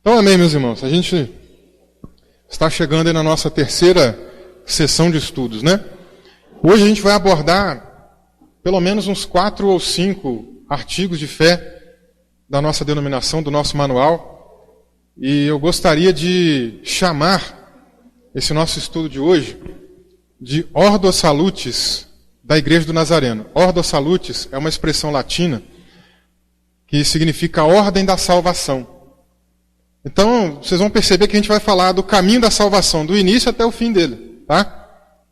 Então, amém, meus irmãos. A gente está chegando aí na nossa terceira sessão de estudos, né? Hoje a gente vai abordar pelo menos uns 4 ou 5 artigos de fé da nossa denominação, do nosso manual. E eu gostaria de chamar esse nosso estudo de hoje de Ordo Salutis da Igreja do Nazareno. Ordo Salutis é uma expressão latina que significa ordem da salvação. Então, vocês vão perceber que a gente vai falar do caminho da salvação, do início até o fim dele, tá?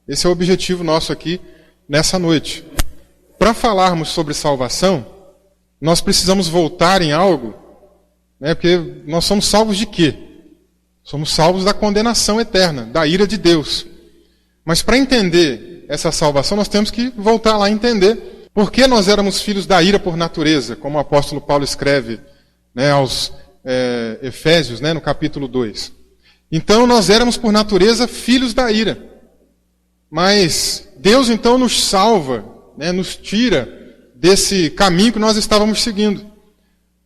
Esse é o objetivo nosso aqui nessa noite. Para falarmos sobre salvação, nós precisamos voltar em algo, né? Porque nós somos salvos de quê? Somos salvos da condenação eterna, da ira de Deus. Mas para entender essa salvação, nós temos que voltar lá e entender por que nós éramos filhos da ira por natureza, como o apóstolo Paulo escreve, né, aos Efésios, né, no capítulo 2. Então nós éramos por natureza filhos da ira. Mas Deus então nos salva, né, nos tira desse caminho que nós estávamos seguindo.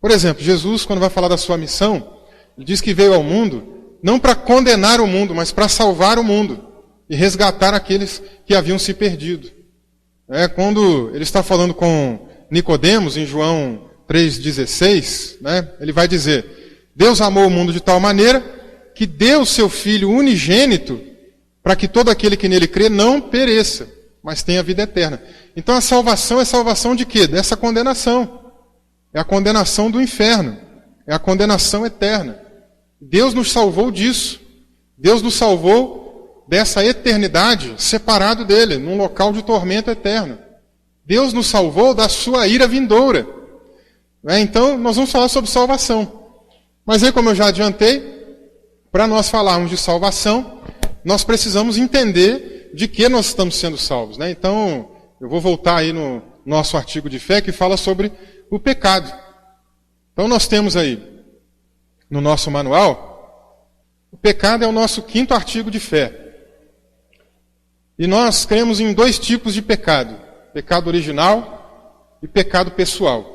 Por exemplo, Jesus, quando vai falar da sua missão, ele diz que veio ao mundo não para condenar o mundo, mas para salvar o mundo e resgatar aqueles que haviam se perdido. Quando ele está falando com Nicodemos, em João 3,16, né, ele vai dizer: Deus amou o mundo de tal maneira que deu o seu Filho unigênito para que todo aquele que nele crê não pereça, mas tenha vida eterna. Então a salvação é salvação de quê? Dessa condenação. É a condenação do inferno. É a condenação eterna. Deus nos salvou disso. Deus nos salvou dessa eternidade separado dele, num local de tormento eterno. Deus nos salvou da sua ira vindoura. Então, nós vamos falar sobre salvação. Mas aí, como eu já adiantei, para nós falarmos de salvação, nós precisamos entender de que nós estamos sendo salvos, né? Então, eu vou voltar aí no nosso artigo de fé que fala sobre o pecado. Então, nós temos aí, no nosso manual, o pecado é o nosso 5º artigo de fé. E nós cremos em 2 tipos de pecado: pecado original e pecado pessoal.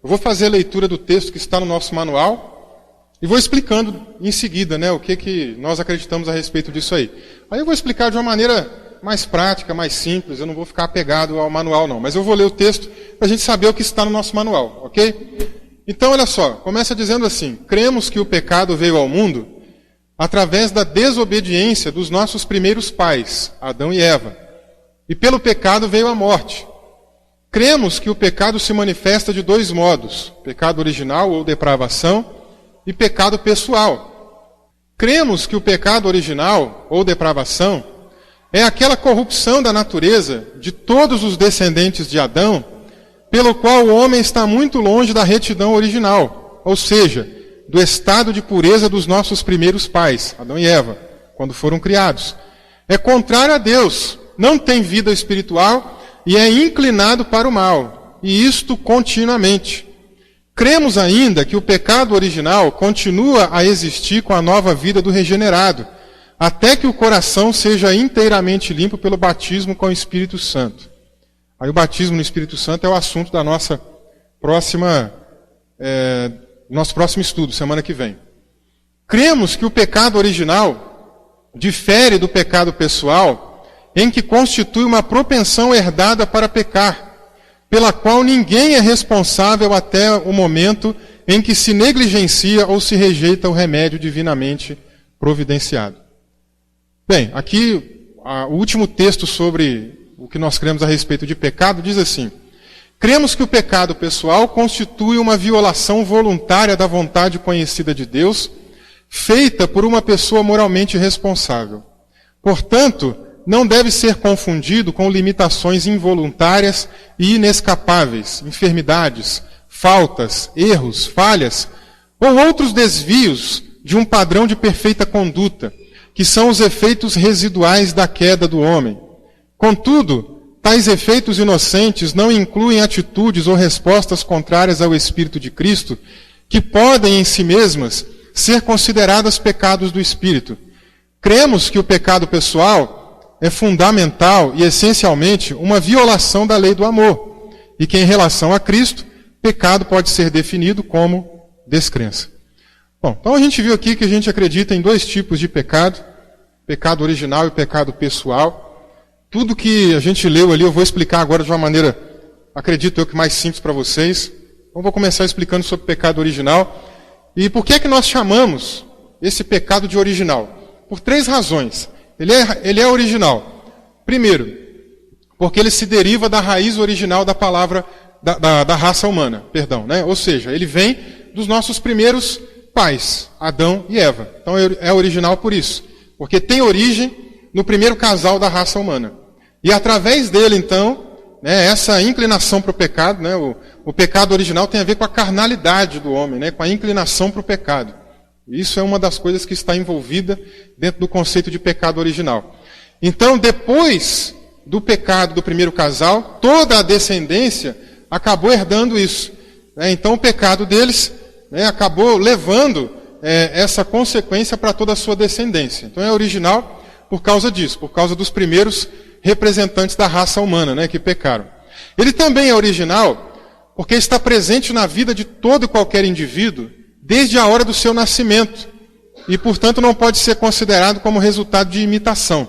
Eu vou fazer a leitura do texto que está no nosso manual e vou explicando em seguida, né, o que nós acreditamos a respeito disso aí. Aí eu vou explicar de uma maneira mais prática, mais simples, eu não vou ficar apegado ao manual não, mas eu vou ler o texto para a gente saber o que está no nosso manual, ok? Então, olha só, começa dizendo assim: cremos que o pecado veio ao mundo através da desobediência dos nossos primeiros pais, Adão e Eva, e pelo pecado veio a morte. Cremos que o pecado se manifesta de 2 modos: pecado original ou depravação e pecado pessoal. Cremos que o pecado original ou depravação é aquela corrupção da natureza de todos os descendentes de Adão, pelo qual o homem está muito longe da retidão original, ou seja, do estado de pureza dos nossos primeiros pais, Adão e Eva, quando foram criados. É contrário a Deus, não tem vida espiritual e é inclinado para o mal, e isto continuamente. Cremos ainda que o pecado original continua a existir com a nova vida do regenerado, até que o coração seja inteiramente limpo pelo batismo com o Espírito Santo. Aí o batismo no Espírito Santo é o assunto da nossa nosso próximo estudo, semana que vem. Cremos que o pecado original difere do pecado pessoal, em que constitui uma propensão herdada para pecar, pela qual ninguém é responsável até o momento em que se negligencia ou se rejeita o remédio divinamente providenciado. Bem, aqui o último texto sobre o que nós cremos a respeito de pecado diz assim: cremos que o pecado pessoal constitui uma violação voluntária da vontade conhecida de Deus, feita por uma pessoa moralmente responsável. Portanto, não deve ser confundido com limitações involuntárias e inescapáveis, enfermidades, faltas, erros, falhas, ou outros desvios de um padrão de perfeita conduta, que são os efeitos residuais da queda do homem. Contudo, tais efeitos inocentes não incluem atitudes ou respostas contrárias ao Espírito de Cristo, que podem em si mesmas ser consideradas pecados do Espírito. Cremos que o pecado pessoal é fundamental e essencialmente uma violação da lei do amor, e que em relação a Cristo, pecado pode ser definido como descrença. Bom, então a gente viu aqui que a gente acredita em dois tipos de pecado: pecado original e pecado pessoal. Tudo que a gente leu ali eu vou explicar agora de uma maneira, acredito eu, que mais simples para vocês. Então vou começar explicando sobre o pecado original. E por que é que nós chamamos esse pecado de original? Por 3 razões. Ele é original. Primeiro, porque ele se deriva da raiz original da palavra, da raça humana, perdão, né? Ou seja, ele vem dos nossos primeiros pais, Adão e Eva. Então é original por isso. Porque tem origem no primeiro casal da raça humana. E através dele, então, né, essa inclinação para o pecado, né, o pecado original tem a ver com a carnalidade do homem, né, com a inclinação para o pecado. Isso é uma das coisas que está envolvida dentro do conceito de pecado original. Então, depois do pecado do primeiro casal, toda a descendência acabou herdando isso. Né? Então, o pecado deles, né, acabou levando essa consequência para toda a sua descendência. Então, é original por causa disso, por causa dos primeiros representantes da raça humana, né, que pecaram. Ele também é original porque está presente na vida de todo e qualquer indivíduo desde a hora do seu nascimento e, portanto, não pode ser considerado como resultado de imitação.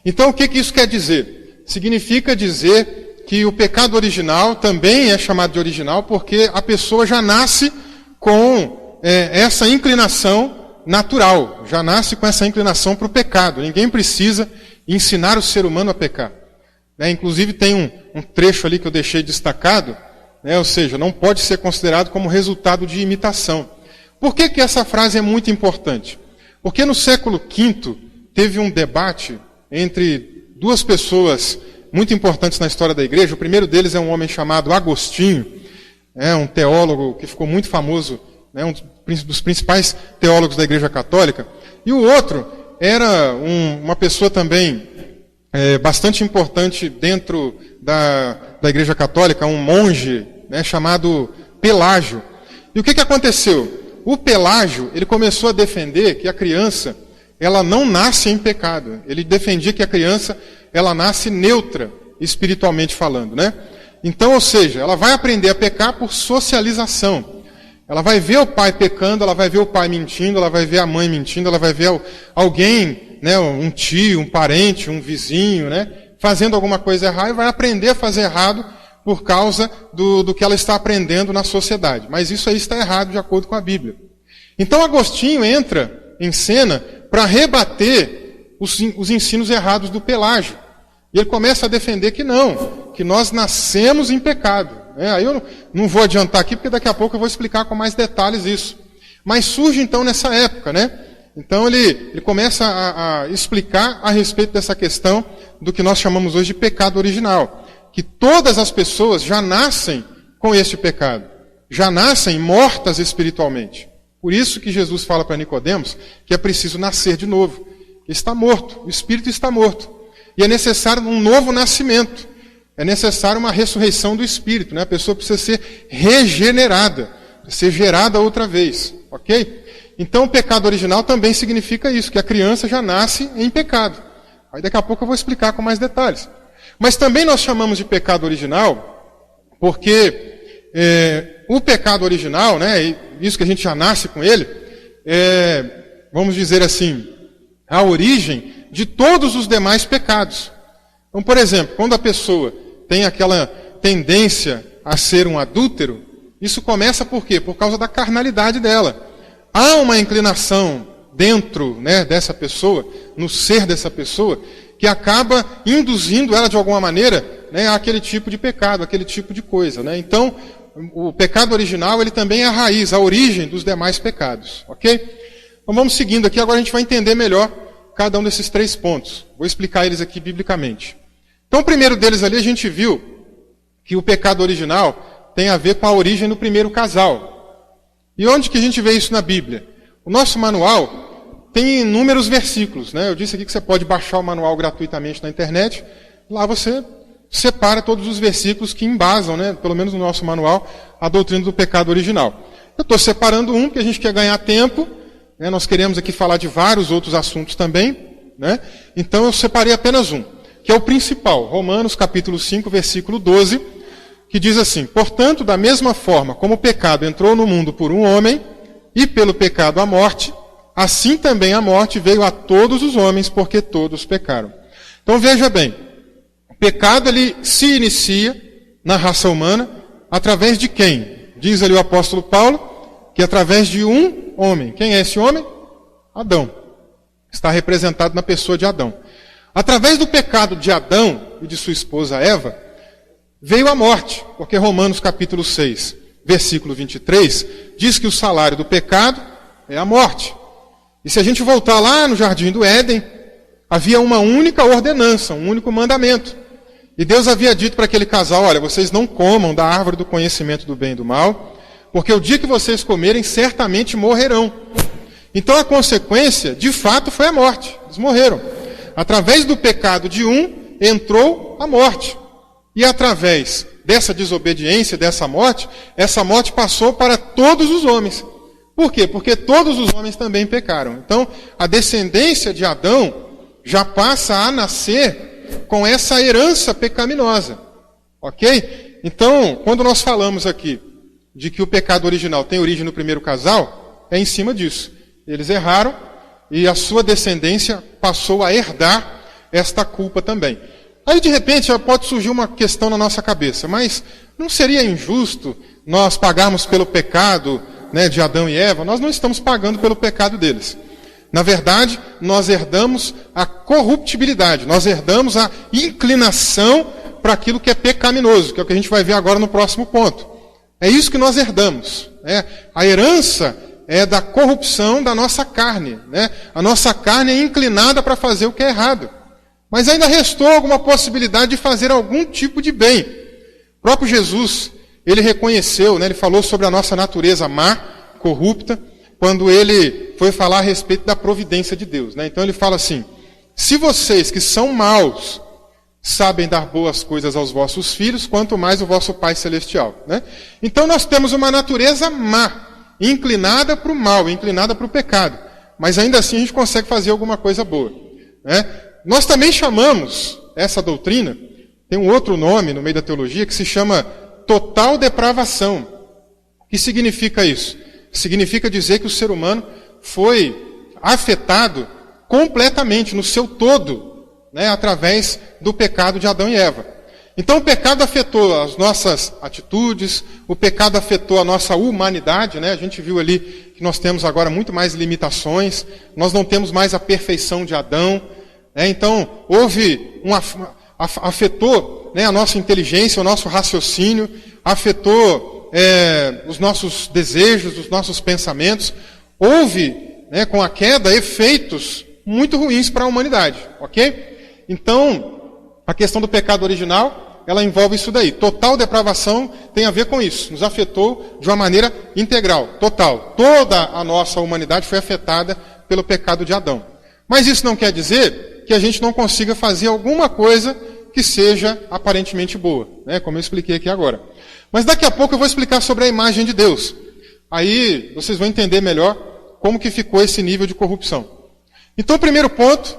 Então, o que isso quer dizer? Significa dizer que o pecado original também é chamado de original porque a pessoa já nasce com essa inclinação natural, já nasce com essa inclinação para o pecado. Ninguém precisa ensinar o ser humano a pecar. Né? Inclusive tem um trecho ali que eu deixei destacado, né? Ou seja, não pode ser considerado como resultado de imitação. Por que essa frase é muito importante? Porque no século V teve um debate entre 2 pessoas muito importantes na história da igreja. O primeiro deles é um homem chamado Agostinho, um teólogo que ficou muito famoso, né, um dos principais teólogos da Igreja Católica. E o outro era uma pessoa também bastante importante dentro da Igreja Católica, um monge, né, chamado Pelágio. E o que aconteceu? O Pelágio, ele começou a defender que a criança, ela não nasce em pecado. Ele defendia que a criança, ela nasce neutra, espiritualmente falando, né? Então, ou seja, ela vai aprender a pecar por socialização. Ela vai ver o pai pecando, ela vai ver o pai mentindo, ela vai ver a mãe mentindo, ela vai ver alguém, né, um tio, um parente, um vizinho, né, fazendo alguma coisa errada e vai aprender a fazer errado por causa do que ela está aprendendo na sociedade. Mas isso aí está errado de acordo com a Bíblia. Então Agostinho entra em cena para rebater os ensinos errados do Pelágio. E ele começa a defender que não, que nós nascemos em pecado. Aí eu não vou adiantar aqui, porque daqui a pouco eu vou explicar com mais detalhes isso. Mas surge então nessa época, né? Então ele começa a explicar a respeito dessa questão do que nós chamamos hoje de pecado original. Que todas as pessoas já nascem com este pecado. Já nascem mortas espiritualmente. Por isso que Jesus fala para Nicodemos que é preciso nascer de novo. Está morto, o espírito está morto. E é necessário um novo nascimento. É necessário uma ressurreição do espírito, né? A pessoa precisa ser regenerada, ser gerada outra vez, ok? Então o pecado original também significa isso, que a criança já nasce em pecado. Aí daqui a pouco eu vou explicar com mais detalhes. Mas também nós chamamos de pecado original, porque o pecado original, né, isso que a gente já nasce com ele, vamos dizer assim, a origem de todos os demais pecados. Então, por exemplo, quando a pessoa tem aquela tendência a ser um adúltero, isso começa por quê? Por causa da carnalidade dela. Há uma inclinação dentro, né, dessa pessoa, no ser dessa pessoa, que acaba induzindo ela de alguma maneira, né, àquele tipo de pecado, àquele tipo de coisa. Né? Então, o pecado original ele também é a raiz, a origem dos demais pecados. Ok? Então vamos seguindo aqui, agora a gente vai entender melhor cada um desses 3 pontos. Vou explicar eles aqui biblicamente. Então, o primeiro deles ali, a gente viu que o pecado original tem a ver com a origem do primeiro casal. E onde que a gente vê isso na Bíblia? O nosso manual tem inúmeros versículos, né? Eu disse aqui que você pode baixar o manual gratuitamente na internet. Lá você separa todos os versículos que embasam, né? Pelo menos no nosso manual, a doutrina do pecado original. Eu estou separando um, porque a gente quer ganhar tempo. Né? Nós queremos aqui falar de vários outros assuntos também. Né? Então eu separei apenas um, que é o principal. Romanos capítulo 5, versículo 12, que diz assim: portanto, da mesma forma como o pecado entrou no mundo por um homem, E pelo pecado a morte, assim também a morte veio a todos os homens, porque todos pecaram. Então veja bem, o pecado ele se inicia na raça humana através de quem? Diz ali o apóstolo Paulo, que através de um homem. Quem é esse homem? Adão. Está representado na pessoa de Adão. Através do pecado de Adão e de sua esposa Eva, veio a morte, porque Romanos capítulo 6, versículo 23, diz que o salário do pecado é a morte. E se a gente voltar lá no Jardim do Éden, havia uma única ordenança, um único mandamento. E Deus havia dito para aquele casal, olha, vocês não comam da árvore do conhecimento do bem e do mal, porque o dia que vocês comerem, certamente morrerão. Então a consequência, de fato, foi a morte. Eles morreram. Através do pecado de um, entrou a morte. E através dessa desobediência, dessa morte, essa morte passou para todos os homens. Por quê? Porque todos os homens também pecaram. Então, a descendência de Adão já passa a nascer com essa herança pecaminosa. Ok? Então, quando nós falamos aqui de que o pecado original tem origem no primeiro casal, é em cima disso. Eles erraram e a sua descendência passou a herdar esta culpa também. Aí, de repente, pode surgir uma questão na nossa cabeça, mas não seria injusto nós pagarmos pelo pecado, né, de Adão e Eva? Nós não estamos pagando pelo pecado deles. Na verdade, nós herdamos a corruptibilidade, nós herdamos a inclinação para aquilo que é pecaminoso, que é o que a gente vai ver agora no próximo ponto. É isso que nós herdamos. Né? A herança é da corrupção da nossa carne. Né? A nossa carne é inclinada para fazer o que é errado. Mas ainda restou alguma possibilidade de fazer algum tipo de bem. O próprio Jesus, ele reconheceu, né, ele falou sobre a nossa natureza má, corrupta, quando ele foi falar a respeito da providência de Deus. Né? Então ele fala assim, se vocês que são maus sabem dar boas coisas aos vossos filhos, quanto mais o vosso Pai Celestial. Né? Então nós temos uma natureza má, inclinada para o mal, inclinada para o pecado. Mas ainda assim a gente consegue fazer alguma coisa boa. Né? Nós também chamamos essa doutrina, tem um outro nome no meio da teologia, que se chama total depravação. O que significa isso? Significa dizer que o ser humano foi afetado completamente, no seu todo, né, através do pecado de Adão e Eva. Então o pecado afetou as nossas atitudes, o pecado afetou a nossa humanidade, né? A gente viu ali que nós temos agora muito mais limitações, nós não temos mais a perfeição de Adão. Então, afetou, né, a nossa inteligência, o nosso raciocínio, afetou os nossos desejos, os nossos pensamentos. Houve, né, com a queda, efeitos muito ruins para a humanidade, ok? Então, a questão do pecado original, ela envolve isso daí. Total depravação tem a ver com isso. Nos afetou de uma maneira integral, total. Toda a nossa humanidade foi afetada pelo pecado de Adão. Mas isso não quer dizer que a gente não consiga fazer alguma coisa que seja aparentemente boa, né? Como eu expliquei aqui agora. Mas daqui a pouco eu vou explicar sobre a imagem de Deus. Aí vocês vão entender melhor como que ficou esse nível de corrupção. Então o primeiro ponto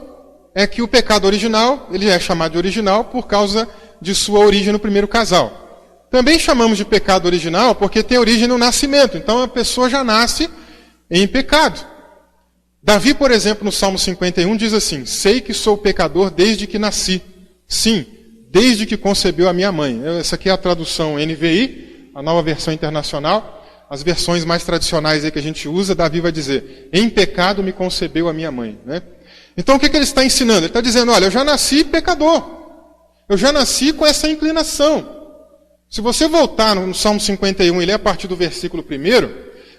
é que o pecado original, ele é chamado de original por causa de sua origem no primeiro casal. Também chamamos de pecado original porque tem origem no nascimento. Então a pessoa já nasce em pecado. Davi, por exemplo, no Salmo 51, diz assim, sei que sou pecador desde que nasci. Sim, desde que concebeu a minha mãe. Essa aqui é a tradução NVI, a nova versão internacional. As versões mais tradicionais aí que a gente usa, Davi vai dizer, em pecado me concebeu a minha mãe. Né? Então o que ele está ensinando? Ele está dizendo, olha, eu já nasci pecador. Eu já nasci com essa inclinação. Se você voltar no Salmo 51 e ler a partir do versículo 1,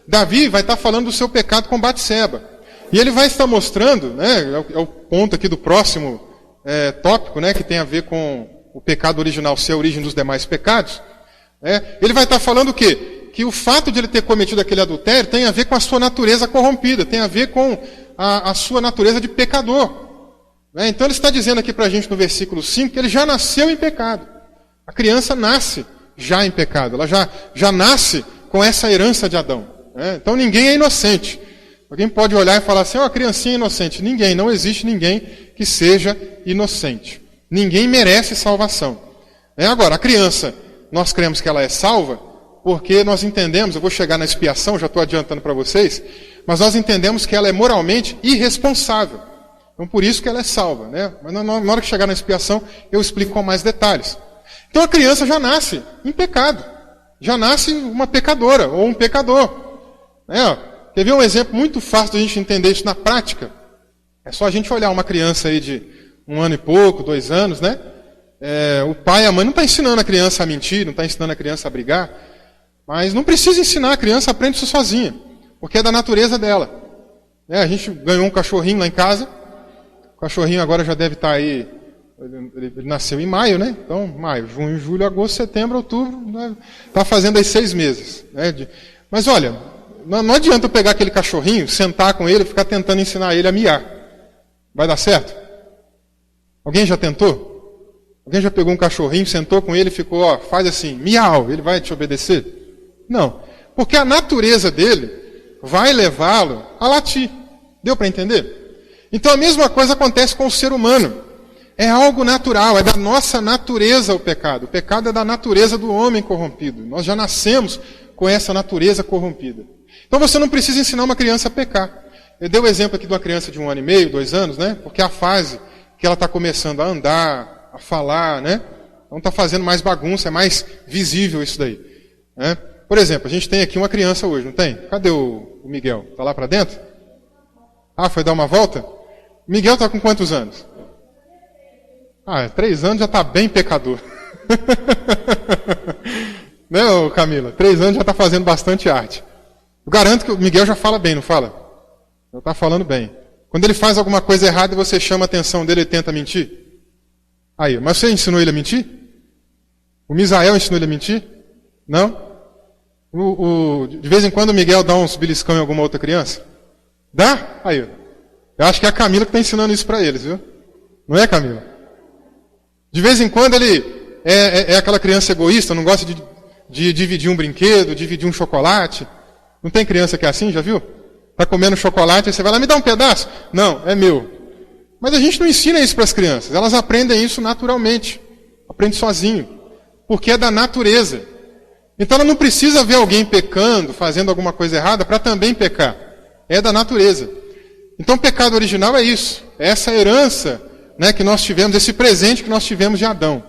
Davi vai estar falando do seu pecado com Batseba. E ele vai estar mostrando, né, é o ponto aqui do próximo tópico, né, que tem a ver com o pecado original ser a origem dos demais pecados. Ele vai estar falando o quê? Que o fato de ele ter cometido aquele adultério tem a ver com a sua natureza corrompida, tem a ver com a sua natureza de pecador. Então ele está dizendo aqui para a gente no versículo 5 que ele já nasceu em pecado. A criança nasce já em pecado, ela já nasce com essa herança de Adão. Então ninguém é inocente. Alguém pode olhar e falar assim, a criancinha é inocente. Ninguém, não existe ninguém que seja inocente. Ninguém merece salvação. Agora, a criança, nós cremos que ela é salva porque nós entendemos, eu vou chegar na expiação, já estou adiantando para vocês, mas nós entendemos que ela é moralmente irresponsável. Então por isso que ela é salva, né? Mas na hora que chegar na expiação, eu explico com mais detalhes. Então a criança já nasce em pecado. Já nasce uma pecadora ou um pecador. Quer ver um exemplo muito fácil da gente entender isso na prática? É só a gente olhar uma criança aí de 1 ano e pouco, 2 anos, né? O pai e a mãe não estão ensinando a criança a mentir, não estão ensinando a criança a brigar, mas não precisa ensinar, a criança aprende isso sozinha, porque é da natureza dela. A gente ganhou um cachorrinho lá em casa, o cachorrinho agora já deve estar aí, ele nasceu em maio, né? Então, maio, junho, julho, agosto, setembro, outubro, está fazendo aí 6 meses. Né? Mas olha, não adianta eu pegar aquele cachorrinho, sentar com ele e ficar tentando ensinar ele a miar. Vai dar certo? Alguém já tentou? Alguém já pegou um cachorrinho, sentou com ele e ficou, faz assim, miau, ele vai te obedecer? Não. Porque a natureza dele vai levá-lo a latir. Deu para entender? Então a mesma coisa acontece com o ser humano. É algo natural, é da nossa natureza o pecado. O pecado é da natureza do homem corrompido. Nós já nascemos com essa natureza corrompida. Então você não precisa ensinar uma criança a pecar. Eu dei o exemplo aqui de uma criança de 1 ano e meio, 2 anos, né? Porque é a fase que ela está começando a andar, a falar, né? Não está fazendo mais bagunça, é mais visível isso daí. Né? Por exemplo, a gente tem aqui uma criança hoje, não tem? Cadê o Miguel? Está lá para dentro? Foi dar uma volta? O Miguel está com quantos anos? 3 anos já está bem pecador. Né, Camila? 3 anos já está fazendo bastante arte. Eu garanto que o Miguel já fala bem, não fala? Já está falando bem. Quando ele faz alguma coisa errada e você chama a atenção dele, ele tenta mentir? Mas você ensinou ele a mentir? O Misael ensinou ele a mentir? Não? De vez em quando o Miguel dá uns beliscão em alguma outra criança? Dá? Eu acho que é a Camila que está ensinando isso para eles, viu? Não é, Camila? De vez em quando ele é aquela criança egoísta, não gosta de dividir um brinquedo, dividir um chocolate. Não tem criança que é assim, já viu? Está comendo chocolate, aí você vai lá, me dá um pedaço? Não, é meu. Mas a gente não ensina isso para as crianças. Elas aprendem isso naturalmente. Aprende sozinho. Porque é da natureza. Então ela não precisa ver alguém pecando, fazendo alguma coisa errada, para também pecar. É da natureza. Então o pecado original é isso. É essa herança, né, que nós tivemos, esse presente que nós tivemos de Adão.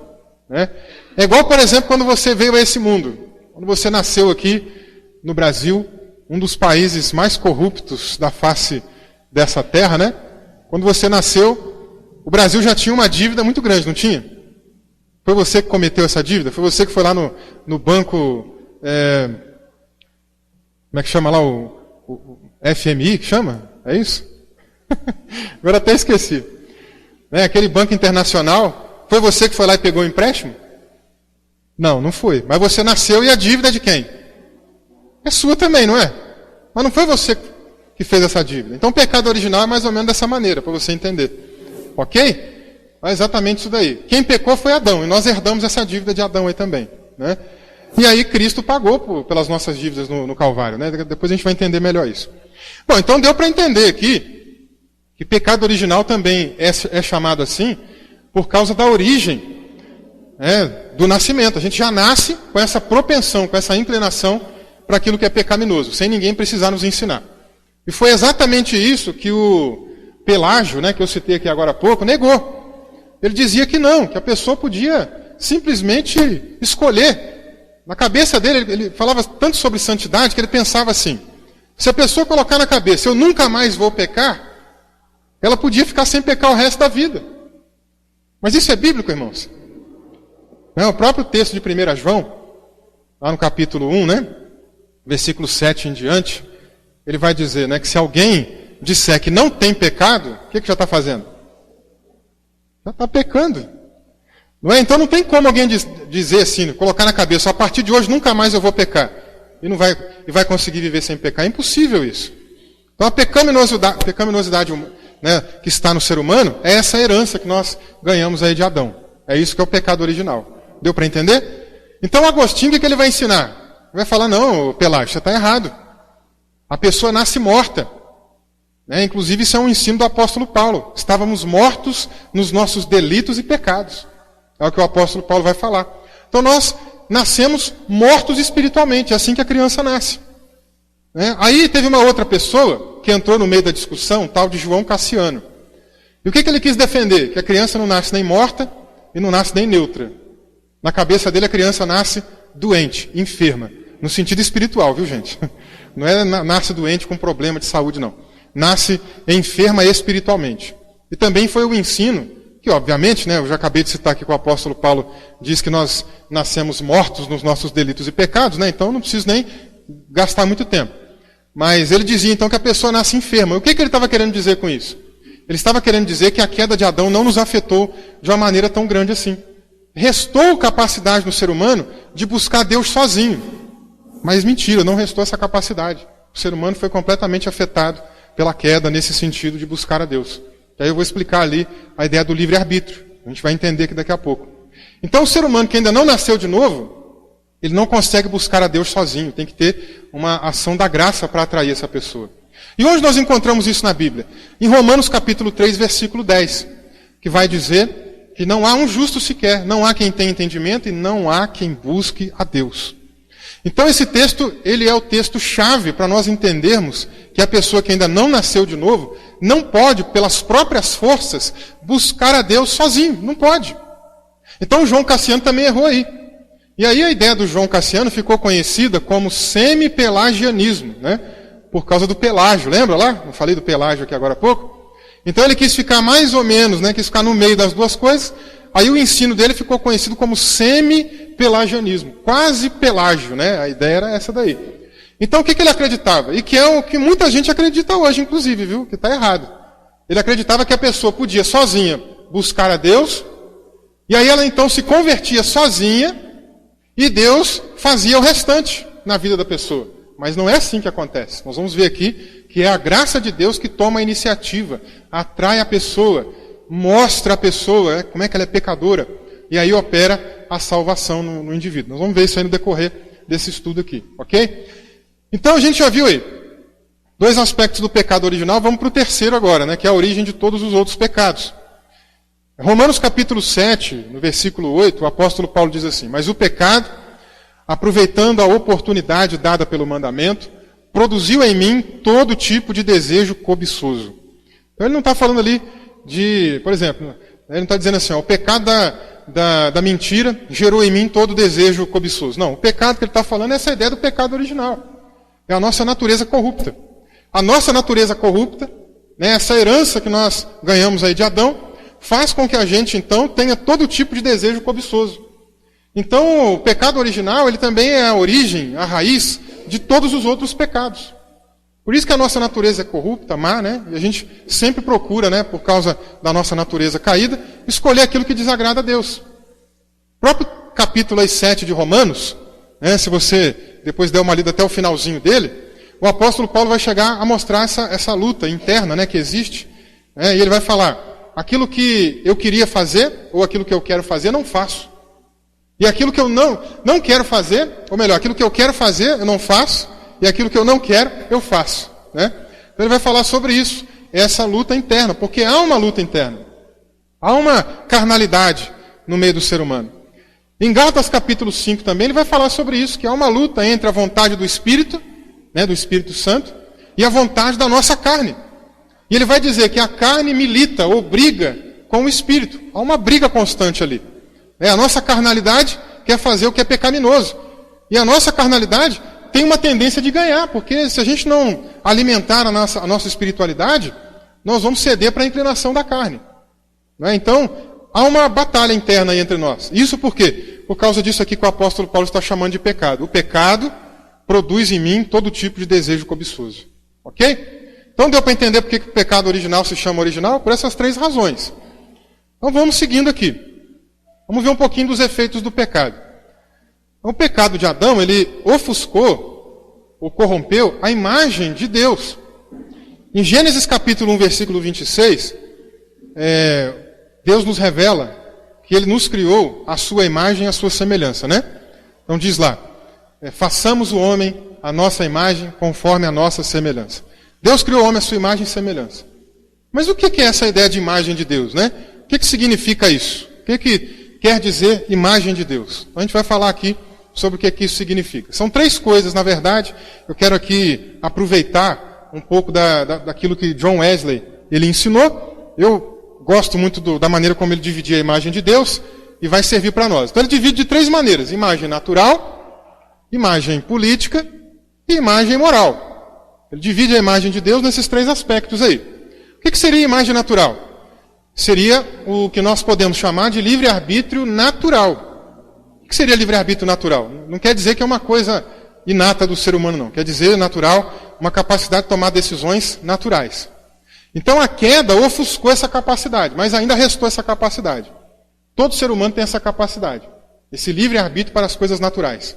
Né? É igual, por exemplo, quando você veio a esse mundo. Quando você nasceu aqui no Brasil, um dos países mais corruptos da face dessa terra, né? Quando você nasceu, o Brasil já tinha uma dívida muito grande, não tinha? Foi você que cometeu essa dívida? Foi você que foi lá no banco, como é que chama lá, o FMI, que chama? É isso? Agora até esqueci. Aquele banco internacional, foi você que foi lá e pegou o empréstimo? Não, não foi. Mas você nasceu e a dívida é de quem? É sua também, não é? Mas não foi você que fez essa dívida. Então o pecado original é mais ou menos dessa maneira, para você entender. Ok? É exatamente isso daí. Quem pecou foi Adão, e nós herdamos essa dívida de Adão aí também. Né? E aí Cristo pagou pelas nossas dívidas no Calvário. Né? Depois a gente vai entender melhor isso. Bom, então deu para entender aqui que pecado original também é chamado assim por causa da origem, do nascimento. A gente já nasce com essa propensão, com essa inclinação para aquilo que é pecaminoso, sem ninguém precisar nos ensinar. E foi exatamente isso que o Pelágio, né, que eu citei aqui agora há pouco, negou. Ele dizia que não, que a pessoa podia simplesmente escolher. Na cabeça dele, ele falava tanto sobre santidade que ele pensava assim, se a pessoa colocar na cabeça, eu nunca mais vou pecar, ela podia ficar sem pecar o resto da vida. Mas isso é bíblico, irmãos? O próprio texto de 1 João, lá no capítulo 1, né? Versículo 7 em diante, ele vai dizer, né, que se alguém disser que não tem pecado, o que já está fazendo? Já está pecando. Não é? Então não tem como alguém dizer assim, colocar na cabeça, a partir de hoje nunca mais eu vou pecar. E vai conseguir viver sem pecar. É impossível isso. Então a pecaminosidade né, que está no ser humano é essa herança que nós ganhamos aí de Adão. É isso que é o pecado original. Deu para entender? Então Agostinho, o que ele vai ensinar? Ele vai falar, não, Pelágio, você está errado. A pessoa nasce morta. Inclusive isso é um ensino do apóstolo Paulo. Estávamos mortos nos nossos delitos e pecados. É o que o apóstolo Paulo vai falar. Então nós nascemos mortos espiritualmente, é assim que a criança nasce. Aí teve uma outra pessoa que entrou no meio da discussão, tal de João Cassiano. E o que ele quis defender? Que a criança não nasce nem morta e não nasce nem neutra. Na cabeça dele a criança nasce doente, enferma, no sentido espiritual, viu gente? Não é nasce doente com problema de saúde, não. Nasce enferma espiritualmente. E também foi o ensino, que obviamente, eu já acabei de citar aqui que o apóstolo Paulo diz que nós nascemos mortos nos nossos delitos e pecados, então não preciso nem gastar muito tempo. Mas ele dizia então que a pessoa nasce enferma. O que ele estava querendo dizer com isso? Ele estava querendo dizer que a queda de Adão não nos afetou de uma maneira tão grande assim. Restou capacidade no ser humano de buscar Deus sozinho. Mas mentira, não restou essa capacidade. O ser humano foi completamente afetado pela queda nesse sentido de buscar a Deus. E aí eu vou explicar ali a ideia do livre-arbítrio. A gente vai entender aqui daqui a pouco. Então o ser humano que ainda não nasceu de novo, ele não consegue buscar a Deus sozinho. Tem que ter uma ação da graça para atrair essa pessoa. E onde nós encontramos isso na Bíblia? Em Romanos capítulo 3, versículo 10. Que vai dizer que não há um justo sequer, não há quem tenha entendimento e não há quem busque a Deus. Então esse texto, ele é o texto-chave para nós entendermos que a pessoa que ainda não nasceu de novo, não pode, pelas próprias forças, buscar a Deus sozinho. Não pode. Então o João Cassiano também errou aí. E aí a ideia do João Cassiano ficou conhecida como semi-pelagianismo, por causa do pelágio. Lembra lá? Eu falei do pelágio aqui agora há pouco. Então ele quis ficar mais ou menos, quis ficar no meio das duas coisas. Aí o ensino dele ficou conhecido como semi-pelagianismo, quase pelágio, A ideia era essa daí. Então o que ele acreditava? E que é o que muita gente acredita hoje, inclusive, viu? Que está errado. Ele acreditava que a pessoa podia sozinha buscar a Deus, e aí ela então se convertia sozinha, e Deus fazia o restante na vida da pessoa. Mas não é assim que acontece. Nós vamos ver aqui que é a graça de Deus que toma a iniciativa, atrai a pessoa, mostra a pessoa como é que ela é pecadora, e aí opera a salvação no indivíduo. Nós vamos ver isso aí no decorrer desse estudo aqui, ok? Então a gente já viu aí dois aspectos do pecado original, vamos para o terceiro agora, que é a origem de todos os outros pecados. Romanos capítulo 7, no versículo 8, o apóstolo Paulo diz assim: mas o pecado, aproveitando a oportunidade dada pelo mandamento, produziu em mim todo tipo de desejo cobiçoso. Então ele não está falando ali por exemplo, ele não está dizendo assim, o pecado da mentira gerou em mim todo desejo cobiçoso. Não, o pecado que ele está falando é essa ideia do pecado original. É a nossa natureza corrupta. A nossa natureza corrupta, essa herança que nós ganhamos aí de Adão, faz com que a gente, então, tenha todo tipo de desejo cobiçoso. Então, o pecado original, ele também é a origem, a raiz de todos os outros pecados. Por isso que a nossa natureza é corrupta, má, E a gente sempre procura, por causa da nossa natureza caída, escolher aquilo que desagrada a Deus. O próprio capítulo 7 de Romanos, se você depois der uma lida até o finalzinho dele, o apóstolo Paulo vai chegar a mostrar essa luta interna, que existe, e ele vai falar, aquilo que eu queria fazer, ou aquilo que eu quero fazer, não faço. E aquilo que eu não quero fazer, ou melhor, aquilo que eu quero fazer, eu não faço, e aquilo que eu não quero, eu faço. Então ele vai falar sobre isso, essa luta interna, porque há uma luta interna. Há uma carnalidade no meio do ser humano. Em Gálatas capítulo 5 também ele vai falar sobre isso, que há uma luta entre a vontade do Espírito, do Espírito Santo, e a vontade da nossa carne. E ele vai dizer que a carne milita ou briga com o Espírito. Há uma briga constante ali. A nossa carnalidade quer fazer o que é pecaminoso. E a nossa carnalidade tem uma tendência de ganhar, porque se a gente não alimentar a nossa espiritualidade, nós vamos ceder para a inclinação da carne. Então, há uma batalha interna aí entre nós. Isso por quê? Por causa disso aqui que o apóstolo Paulo está chamando de pecado. O pecado produz em mim todo tipo de desejo cobiçoso. Ok? Então deu para entender por que o pecado original se chama original? Por essas três razões. Então vamos seguindo aqui. Vamos ver um pouquinho dos efeitos do pecado. O pecado de Adão, ele ofuscou, ou corrompeu, a imagem de Deus. Em Gênesis capítulo 1, versículo 26, Deus nos revela que Ele nos criou a sua imagem e a sua semelhança, Então diz lá, façamos o homem a nossa imagem conforme a nossa semelhança. Deus criou o homem a sua imagem e semelhança. Mas o que é essa ideia de imagem de Deus, O que significa isso? O que quer dizer imagem de Deus? Então, a gente vai falar aqui sobre o que isso significa. São 3 coisas, na verdade. Eu quero aqui aproveitar um pouco daquilo que John Wesley ele ensinou. Eu gosto muito da maneira como ele dividia a imagem de Deus e vai servir para nós. Então ele divide de 3 maneiras: imagem natural, imagem política e imagem moral. Ele divide a imagem de Deus nesses 3 aspectos aí. O que seria imagem natural? Seria o que nós podemos chamar de livre-arbítrio natural. O que seria livre-arbítrio natural? Não quer dizer que é uma coisa inata do ser humano, não. Quer dizer, natural, uma capacidade de tomar decisões naturais. Então a queda ofuscou essa capacidade, mas ainda restou essa capacidade. Todo ser humano tem essa capacidade, esse livre-arbítrio para as coisas naturais.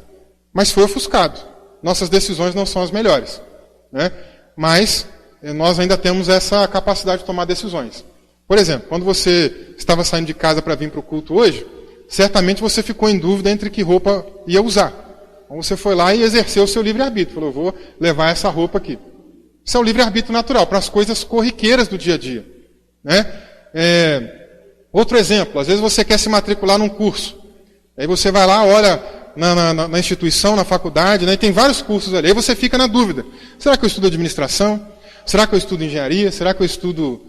Mas foi ofuscado. Nossas decisões não são as melhores, né? Mas nós ainda temos essa capacidade de tomar decisões. Por exemplo, quando você estava saindo de casa para vir para o culto hoje, certamente você ficou em dúvida entre que roupa ia usar. Então você foi lá e exerceu o seu livre-arbítrio. Falou, eu vou levar essa roupa aqui. Isso é o livre-arbítrio natural, para as coisas corriqueiras do dia a dia, né? Outro exemplo, às vezes você quer se matricular num curso. Aí você vai lá, olha na instituição, na faculdade, né? E tem vários cursos ali. Aí você fica na dúvida. Será que eu estudo administração? Será que eu estudo engenharia? Será que eu estudo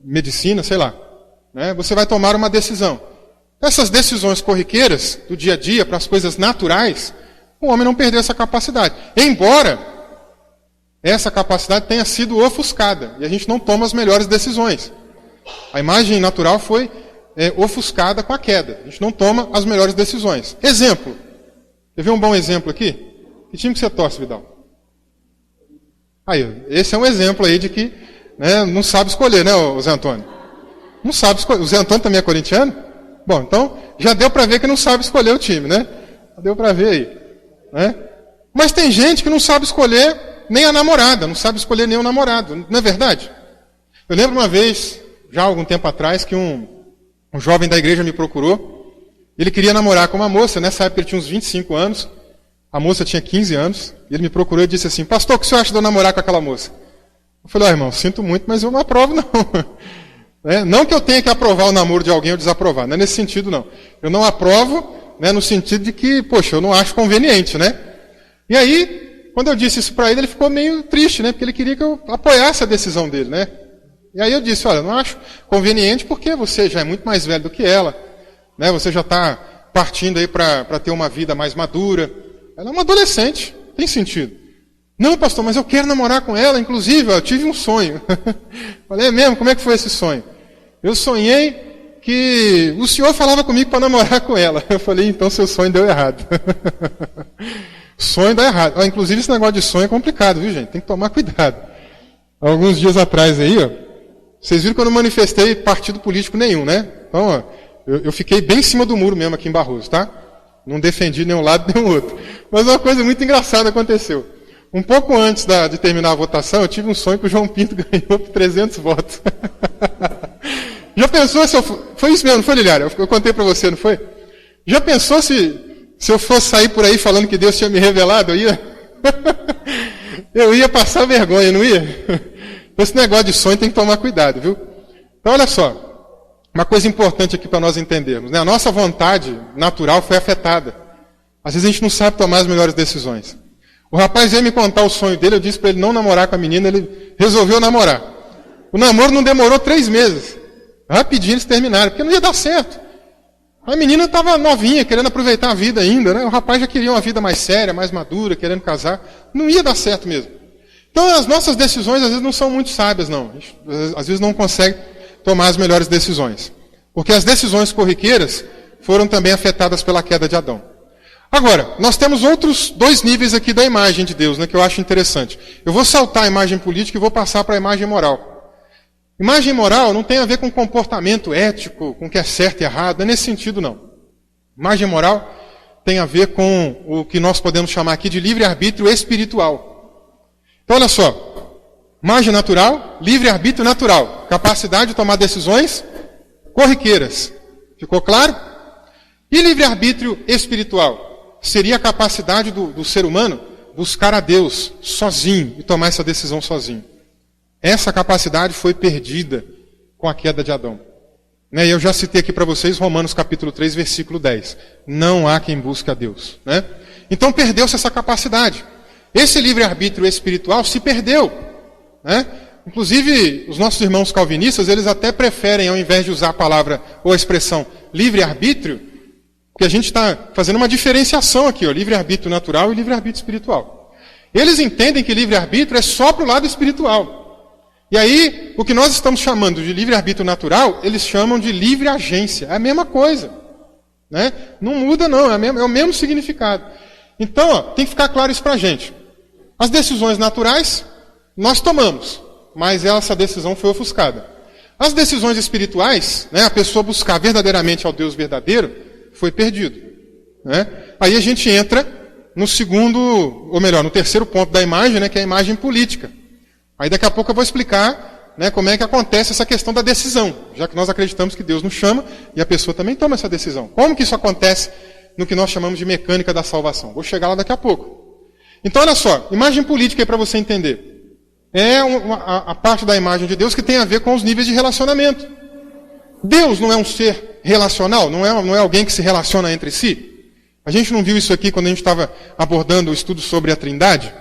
medicina? Sei lá. Né? Você vai tomar uma decisão. Essas decisões corriqueiras do dia a dia, para as coisas naturais, o homem não perdeu essa capacidade. Embora essa capacidade tenha sido ofuscada. E a gente não toma as melhores decisões. A imagem natural foi ofuscada com a queda. A gente não toma as melhores decisões. Exemplo. Quer ver um bom exemplo aqui? Que time que você torce, Vidal? Aí, esse é um exemplo aí de que não sabe escolher, né, o Zé Antônio? Não sabe escolher. O Zé Antônio também é corintiano? Bom, então já deu para ver que não sabe escolher o time, né? Já deu para ver aí. Né? Mas tem gente que não sabe escolher nem a namorada, não sabe escolher nem o namorado. Não é verdade? Eu lembro uma vez, já há algum tempo atrás, que um jovem da igreja me procurou. Ele queria namorar com uma moça, nessa época ele tinha uns 25 anos. A moça tinha 15 anos. E ele me procurou e disse assim, pastor, o que o senhor acha de eu namorar com aquela moça? Eu falei, irmão, sinto muito, mas eu não aprovo não. Não que eu tenha que aprovar o namoro de alguém ou desaprovar, não é nesse sentido não. Eu não aprovo, no sentido de que, poxa, eu não acho conveniente, né? E aí, quando eu disse isso para ele, ele ficou meio triste, né? Porque ele queria que eu apoiasse a decisão dele, né? E aí eu disse, olha, eu não acho conveniente porque você já é muito mais velho do que ela, né? Você já está partindo aí para ter uma vida mais madura. Ela é uma adolescente, tem sentido. Não, pastor, mas eu quero namorar com ela, inclusive, eu tive um sonho. Falei, é mesmo? Como é que foi esse sonho? Eu sonhei que o senhor falava comigo para namorar com ela. Eu falei, então seu sonho deu errado. Sonho dá errado. Inclusive esse negócio de sonho é complicado, viu gente? Tem que tomar cuidado. Alguns dias atrás aí, vocês viram que eu não manifestei partido político nenhum, né? Então, eu fiquei bem em cima do muro mesmo aqui em Barroso, tá? Não defendi nenhum lado nem o outro. Mas uma coisa muito engraçada aconteceu. Um pouco antes de terminar a votação, eu tive um sonho que o João Pinto ganhou por 300 votos. Já pensou se eu... Foi isso mesmo, não foi, Liliara? Eu contei para você, não foi? Já pensou se eu fosse sair por aí falando que Deus tinha me revelado? Eu ia passar vergonha, não ia? Então, esse negócio de sonho tem que tomar cuidado, viu? Então, olha só. Uma coisa importante aqui para nós entendermos, né? A nossa vontade natural foi afetada. Às vezes a gente não sabe tomar as melhores decisões. O rapaz veio me contar o sonho dele, eu disse para ele não namorar com a menina, ele resolveu namorar. O namoro não demorou 3 meses. Rapidinho eles terminaram, porque não ia dar certo. A menina estava novinha, querendo aproveitar a vida ainda, né? O rapaz já queria uma vida mais séria, mais madura, querendo casar. Não ia dar certo mesmo. Então as nossas decisões às vezes não são muito sábias, não. A gente, às vezes não consegue tomar as melhores decisões. Porque as decisões corriqueiras foram também afetadas pela queda de Adão. Agora, nós temos outros 2 níveis aqui da imagem de Deus, né, que eu acho interessante. Eu vou saltar a imagem política e vou passar para a imagem moral. Imagem moral não tem a ver com comportamento ético, com o que é certo e errado, não é nesse sentido não. Imagem moral tem a ver com o que nós podemos chamar aqui de livre-arbítrio espiritual. Então, olha só. Imagem natural, livre-arbítrio natural. Capacidade de tomar decisões corriqueiras. Ficou claro? E livre-arbítrio espiritual? Seria a capacidade do ser humano buscar a Deus sozinho e tomar essa decisão sozinho. Essa capacidade foi perdida com a queda de Adão. Né? E eu já citei aqui para vocês Romanos capítulo 3, versículo 10. Não há quem busque a Deus. Né? Então perdeu-se essa capacidade. Esse livre-arbítrio espiritual se perdeu. Né? Inclusive, os nossos irmãos calvinistas, eles até preferem, ao invés de usar a palavra ou a expressão livre-arbítrio, porque a gente está fazendo uma diferenciação aqui, livre-arbítrio natural e livre-arbítrio espiritual. Eles entendem que livre-arbítrio é só para o lado espiritual. E aí, o que nós estamos chamando de livre-arbítrio natural, eles chamam de livre-agência. É a mesma coisa. Né? Não muda não, é o mesmo significado. Então, tem que ficar claro isso para a gente. As decisões naturais, nós tomamos, mas essa decisão foi ofuscada. As decisões espirituais, né, a pessoa buscar verdadeiramente ao Deus verdadeiro, foi perdido. Né? Aí a gente entra no segundo, ou melhor, no terceiro ponto da imagem, né, que é a imagem política. Aí daqui a pouco eu vou explicar, né, como é que acontece essa questão da decisão, já que nós acreditamos que Deus nos chama e a pessoa também toma essa decisão. Como que isso acontece no que nós chamamos de mecânica da salvação? Vou chegar lá daqui a pouco. Então olha só, imagem política aí para você entender. É a parte da imagem de Deus que tem a ver com os níveis de relacionamento. Deus não é um ser relacional, não é alguém que se relaciona entre si. A gente não viu isso aqui quando a gente estava abordando o estudo sobre a Trindade?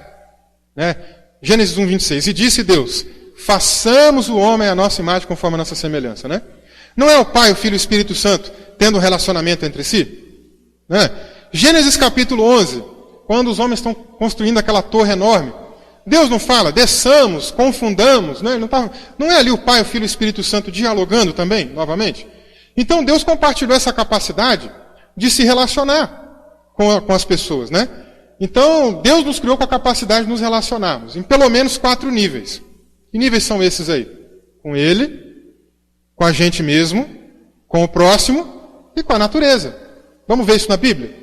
Né? Gênesis 1, 26. E disse Deus, façamos o homem à nossa imagem conforme a nossa semelhança. Né? Não é o Pai, o Filho e o Espírito Santo tendo um relacionamento entre si? Né? Gênesis capítulo 11, quando os homens estão construindo aquela torre enorme, Deus não fala, desçamos, confundamos, né? Não é ali o Pai, o Filho e o Espírito Santo dialogando também, novamente? Então Deus compartilhou essa capacidade de se relacionar com as pessoas, né? Então Deus nos criou com a capacidade de nos relacionarmos, em pelo menos 4 níveis. Que níveis são esses aí? Com Ele, com a gente mesmo, com o próximo e com a natureza. Vamos ver isso na Bíblia?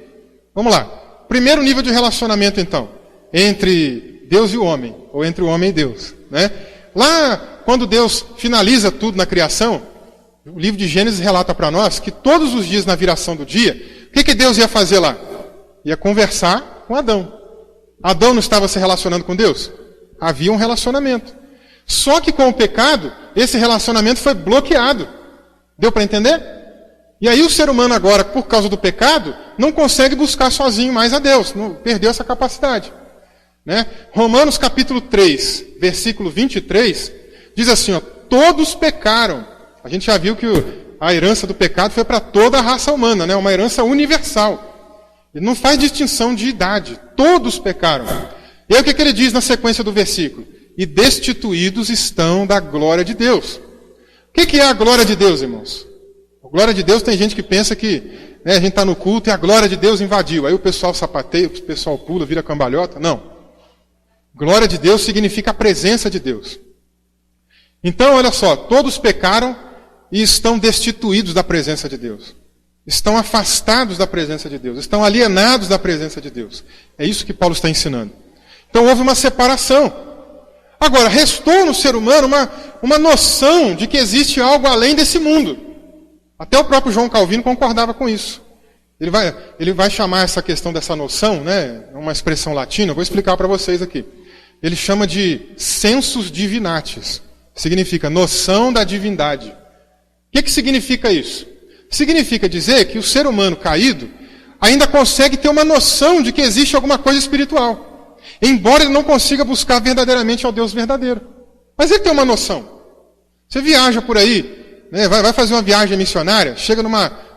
Vamos lá. Primeiro nível de relacionamento, então, entre Deus e o homem, ou entre o homem e Deus. Né? Lá, quando Deus finaliza tudo na criação, o livro de Gênesis relata para nós que todos os dias na viração do dia, o que Deus ia fazer lá? Ia conversar com Adão. Adão não estava se relacionando com Deus? Havia um relacionamento. Só que com o pecado, esse relacionamento foi bloqueado. Deu para entender? E aí o ser humano agora, por causa do pecado, não consegue buscar sozinho mais a Deus. Perdeu essa capacidade. Né? Romanos capítulo 3, versículo 23, diz assim, todos pecaram. A gente já viu que a herança do pecado foi para toda a raça humana, né? Uma herança universal. Ele não faz distinção de idade. Todos pecaram. E aí o que ele diz na sequência do versículo? E destituídos estão da glória de Deus. O que é a glória de Deus, irmãos? A glória de Deus, tem gente que pensa que a gente está no culto e a glória de Deus invadiu. Aí o pessoal sapateia, o pessoal pula, vira cambalhota. Não. Glória de Deus significa a presença de Deus. Então, olha só, todos pecaram e estão destituídos da presença de Deus. Estão afastados da presença de Deus. Estão alienados da presença de Deus. É isso que Paulo está ensinando. Então houve uma separação. Agora, restou no ser humano uma noção de que existe algo além desse mundo. Até o próprio João Calvino concordava com isso. Ele vai chamar essa questão dessa noção, né, uma expressão latina, eu vou explicar para vocês aqui. Ele chama de sensus divinatis. Significa noção da divindade. O que significa isso? Significa dizer que o ser humano caído ainda consegue ter uma noção de que existe alguma coisa espiritual. Embora ele não consiga buscar verdadeiramente ao Deus verdadeiro. Mas ele tem uma noção. Você viaja por aí, né, vai fazer uma viagem missionária, chega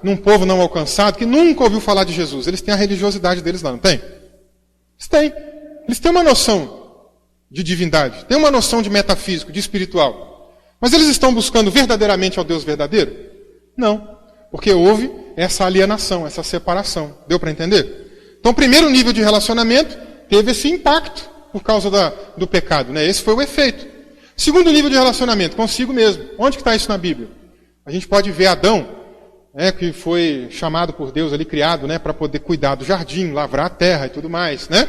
num povo não alcançado que nunca ouviu falar de Jesus. Eles têm a religiosidade deles lá, não tem? Eles têm. Eles têm uma noção de divindade, têm uma noção de metafísico, de espiritual. Mas eles estão buscando verdadeiramente ao Deus verdadeiro? Não. Porque houve essa alienação, essa separação. Deu para entender? Então, o primeiro nível de relacionamento teve esse impacto por causa do pecado. Né? Esse foi o efeito. Segundo nível de relacionamento, consigo mesmo. Onde que está isso na Bíblia? A gente pode ver Adão, né, que foi chamado por Deus ali, criado, né, para poder cuidar do jardim, lavrar a terra e tudo mais. Né?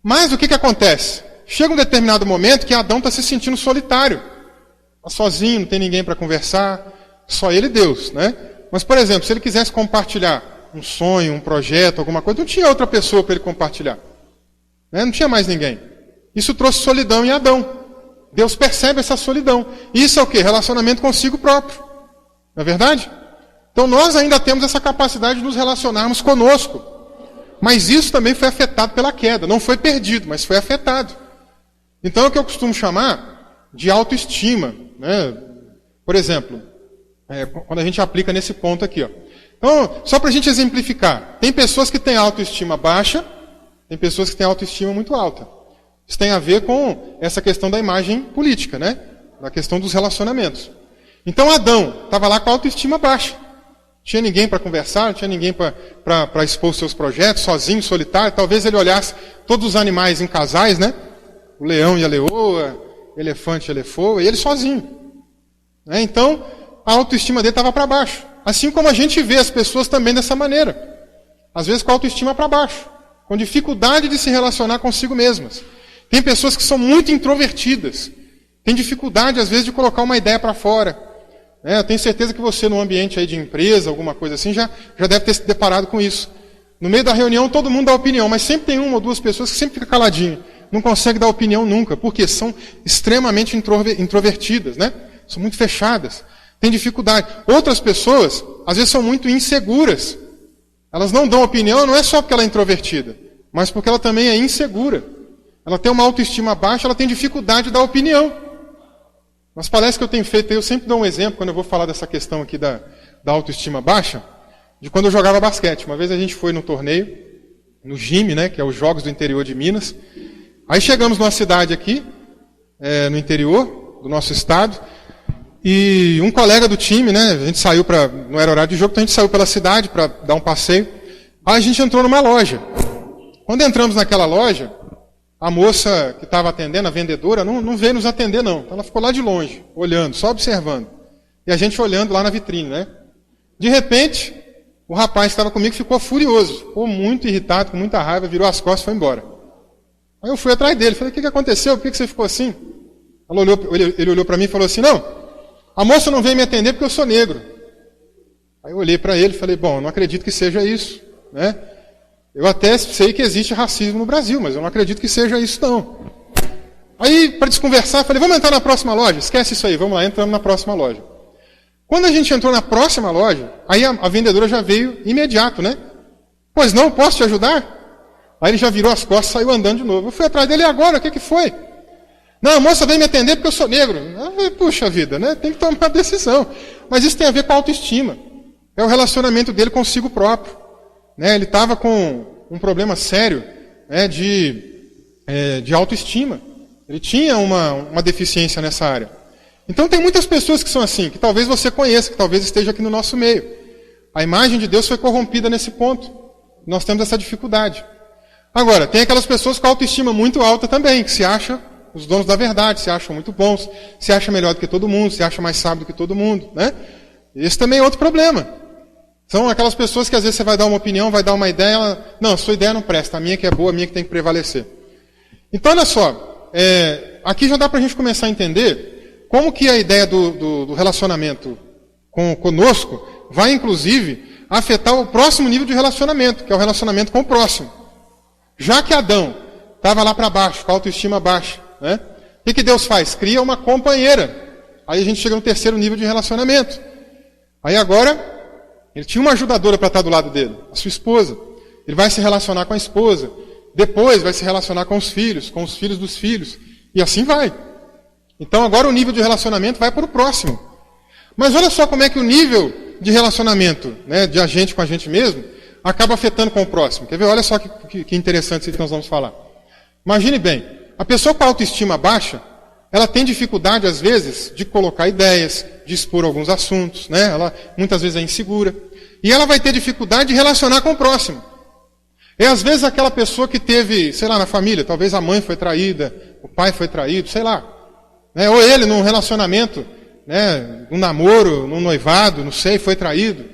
Mas o que acontece? Chega um determinado momento que Adão está se sentindo solitário. Está sozinho, não tem ninguém para conversar. Só ele e Deus. Né? Mas, por exemplo, se ele quisesse compartilhar um sonho, um projeto, alguma coisa, não tinha outra pessoa para ele compartilhar. Né? Não tinha mais ninguém. Isso trouxe solidão em Adão. Deus percebe essa solidão. Isso é o quê? Relacionamento consigo próprio. Não é verdade? Então nós ainda temos essa capacidade de nos relacionarmos conosco. Mas isso também foi afetado pela queda. Não foi perdido, mas foi afetado. Então é o que eu costumo chamar de autoestima, né? Por exemplo, quando a gente aplica nesse ponto aqui, ó. Então, só para a gente exemplificar, tem pessoas que têm autoestima baixa, tem pessoas que têm autoestima muito alta. Isso tem a ver com essa questão da imagem política, né? Da questão dos relacionamentos. Então Adão estava lá com a autoestima baixa. Não tinha ninguém para conversar, não tinha ninguém para expor os seus projetos, sozinho, solitário. Talvez ele olhasse todos os animais em casais, né? O leão e a leoa, o elefante e a elefoa, e ele sozinho. Né? Então, a autoestima dele estava para baixo. Assim como a gente vê as pessoas também dessa maneira. Às vezes com a autoestima para baixo. Com dificuldade de se relacionar consigo mesmas. Tem pessoas que são muito introvertidas. Tem dificuldade, às vezes, de colocar uma ideia para fora. Eu tenho certeza que você, num ambiente aí de empresa, alguma coisa assim, já deve ter se deparado com isso. No meio da reunião, todo mundo dá opinião, mas sempre tem uma ou duas pessoas que sempre ficam caladinhas. Não conseguem dar opinião nunca, porque são extremamente introvertidas, né? São muito fechadas. Tem dificuldade. Outras pessoas, às vezes, são muito inseguras. Elas não dão opinião, não é só porque ela é introvertida, mas porque ela também é insegura. Ela tem uma autoestima baixa, ela tem dificuldade de dar opinião. Nas palestras que eu tenho feito, eu sempre dou um exemplo, quando eu vou falar dessa questão aqui da autoestima baixa, de quando eu jogava basquete. Uma vez a gente foi num torneio, no GIME, né, que é os Jogos do Interior de Minas. Aí chegamos numa cidade aqui, no interior do nosso estado, e um colega do time, né, a gente saiu não era horário de jogo, então a gente saiu pela cidade para dar um passeio. Aí a gente entrou numa loja. Quando entramos naquela loja, a moça que estava atendendo, a vendedora, não veio nos atender não. Ela ficou lá de longe, olhando, só observando. E a gente olhando lá na vitrine, né. De repente, o rapaz que estava comigo ficou furioso, ficou muito irritado, com muita raiva, virou as costas e foi embora. Aí eu fui atrás dele, falei, o que aconteceu? Por que você ficou assim? Ele olhou para mim e falou assim, não, a moça não veio me atender porque eu sou negro. Aí eu olhei para ele e falei, bom, eu não acredito que seja isso, né? Eu até sei que existe racismo no Brasil, mas eu não acredito que seja isso não. Aí, para desconversar, falei, vamos entrar na próxima loja? Esquece isso aí, vamos lá, entramos na próxima loja. Quando a gente entrou na próxima loja, aí a vendedora já veio imediato, né? Pois não, posso te ajudar? Aí ele já virou as costas e saiu andando de novo. Eu fui atrás dele, e agora? O que foi? Não, a moça veio me atender porque eu sou negro. Puxa vida, né? Tem que tomar uma decisão. Mas isso tem a ver com a autoestima. É o relacionamento dele consigo próprio. Né? Ele estava com um problema sério, né, de autoestima. Ele tinha uma deficiência nessa área. Então tem muitas pessoas que são assim, que talvez você conheça, que talvez esteja aqui no nosso meio. A imagem de Deus foi corrompida nesse ponto. Nós temos essa dificuldade. Agora, tem aquelas pessoas com autoestima muito alta também, que se acham os donos da verdade, se acham muito bons, se acham melhor do que todo mundo, se acham mais sábio do que todo mundo, né? Esse também é outro problema. São aquelas pessoas que às vezes você vai dar uma opinião, vai dar uma ideia, não, a sua ideia não presta, a minha que é boa, a minha que tem que prevalecer. Então, olha só, aqui já dá para a gente começar a entender como que a ideia do relacionamento conosco vai, inclusive, afetar o próximo nível de relacionamento, que é o relacionamento com o próximo. Já que Adão estava lá para baixo, com a autoestima baixa, né? O que Deus faz? Cria uma companheira. Aí a gente chega no terceiro nível de relacionamento. Aí agora, ele tinha uma ajudadora para estar do lado dele, a sua esposa. Ele vai se relacionar com a esposa. Depois vai se relacionar com os filhos dos filhos. E assim vai. Então agora o nível de relacionamento vai para o próximo. Mas olha só como é que o nível de relacionamento, né, de a gente com a gente mesmo acaba afetando com o próximo. Quer ver? Olha só que interessante isso que nós vamos falar. Imagine bem, a pessoa com a autoestima baixa, ela tem dificuldade, às vezes, de colocar ideias, de expor alguns assuntos, né? Ela muitas vezes é insegura. E ela vai ter dificuldade de relacionar com o próximo. É às vezes aquela pessoa que teve, sei lá, na família, talvez a mãe foi traída, o pai foi traído, sei lá. Né? Ou ele num relacionamento, né, num namoro, num noivado, não sei, foi traído.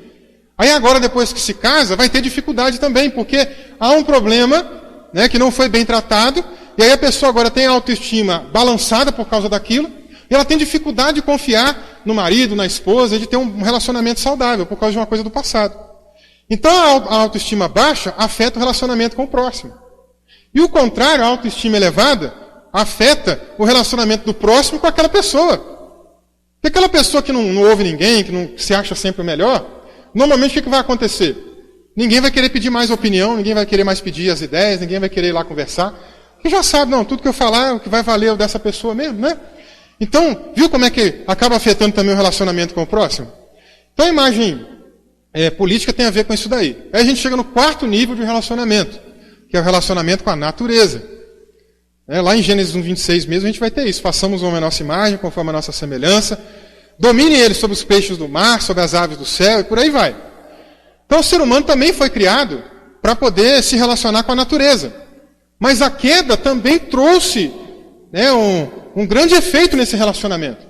Aí agora, depois que se casa, vai ter dificuldade também, porque há um problema, né, que não foi bem tratado, e aí a pessoa agora tem a autoestima balançada por causa daquilo, e ela tem dificuldade de confiar no marido, na esposa, de ter um relacionamento saudável, por causa de uma coisa do passado. Então a autoestima baixa afeta o relacionamento com o próximo. E o contrário, a autoestima elevada afeta o relacionamento do próximo com aquela pessoa. Porque aquela pessoa que não ouve ninguém, que não se acha sempre o melhor, normalmente o que vai acontecer? Ninguém vai querer pedir mais opinião, ninguém vai querer mais pedir as ideias, ninguém vai querer ir lá conversar. Porque já sabe, não, tudo que eu falar é o que vai valer o dessa pessoa mesmo, né? Então, viu como é que acaba afetando também o relacionamento com o próximo? Então a imagem política tem a ver com isso daí. Aí a gente chega no quarto nível de relacionamento, que é o relacionamento com a natureza. Lá em Gênesis 1:26 mesmo a gente vai ter isso. Façamos uma nossa imagem, conforme a nossa semelhança. Domine eles sobre os peixes do mar, sobre as aves do céu e por aí vai. Então o ser humano também foi criado para poder se relacionar com a natureza. Mas a queda também trouxe um grande efeito nesse relacionamento.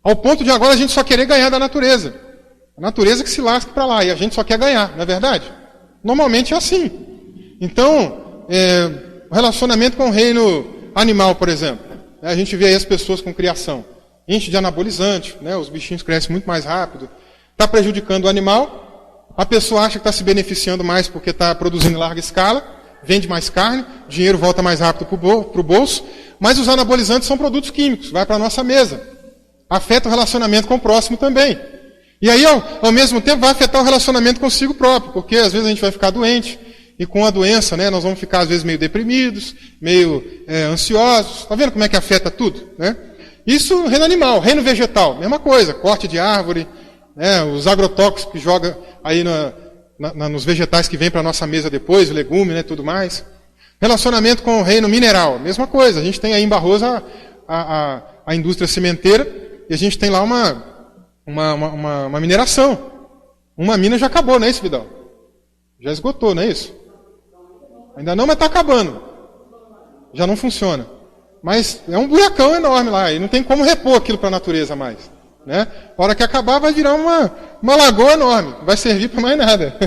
Ao ponto de agora a gente só querer ganhar da natureza. A natureza que se lasca para lá e a gente só quer ganhar, não é verdade? Normalmente é assim. Então, o relacionamento com o reino animal, por exemplo. A gente vê aí as pessoas com criação. Enche de anabolizante, os bichinhos crescem muito mais rápido. Está prejudicando o animal. A pessoa acha que está se beneficiando mais porque está produzindo em larga escala. Vende mais carne, dinheiro volta mais rápido para o bolso. Mas os anabolizantes são produtos químicos, vai para a nossa mesa. Afeta o relacionamento com o próximo também. E aí, ao mesmo tempo, vai afetar o relacionamento consigo próprio, porque às vezes a gente vai ficar doente, e com a doença, nós vamos ficar às vezes meio deprimidos, meio ansiosos. Está vendo como é que afeta tudo? Isso reino animal, reino vegetal, mesma coisa, corte de árvore, os agrotóxicos que joga aí nos vegetais que vêm para a nossa mesa depois, legume, tudo mais. Relacionamento com o reino mineral, mesma coisa. A gente tem aí em Barroso a indústria cimenteira, e a gente tem lá uma mineração. Uma mina já acabou, não é isso, Vidal? Já esgotou, não é isso? Ainda não, mas está acabando. Já não funciona. Mas é um buracão enorme lá, e não tem como repor aquilo para a natureza mais. A hora que acabar vai virar uma lagoa enorme, não vai servir para mais nada.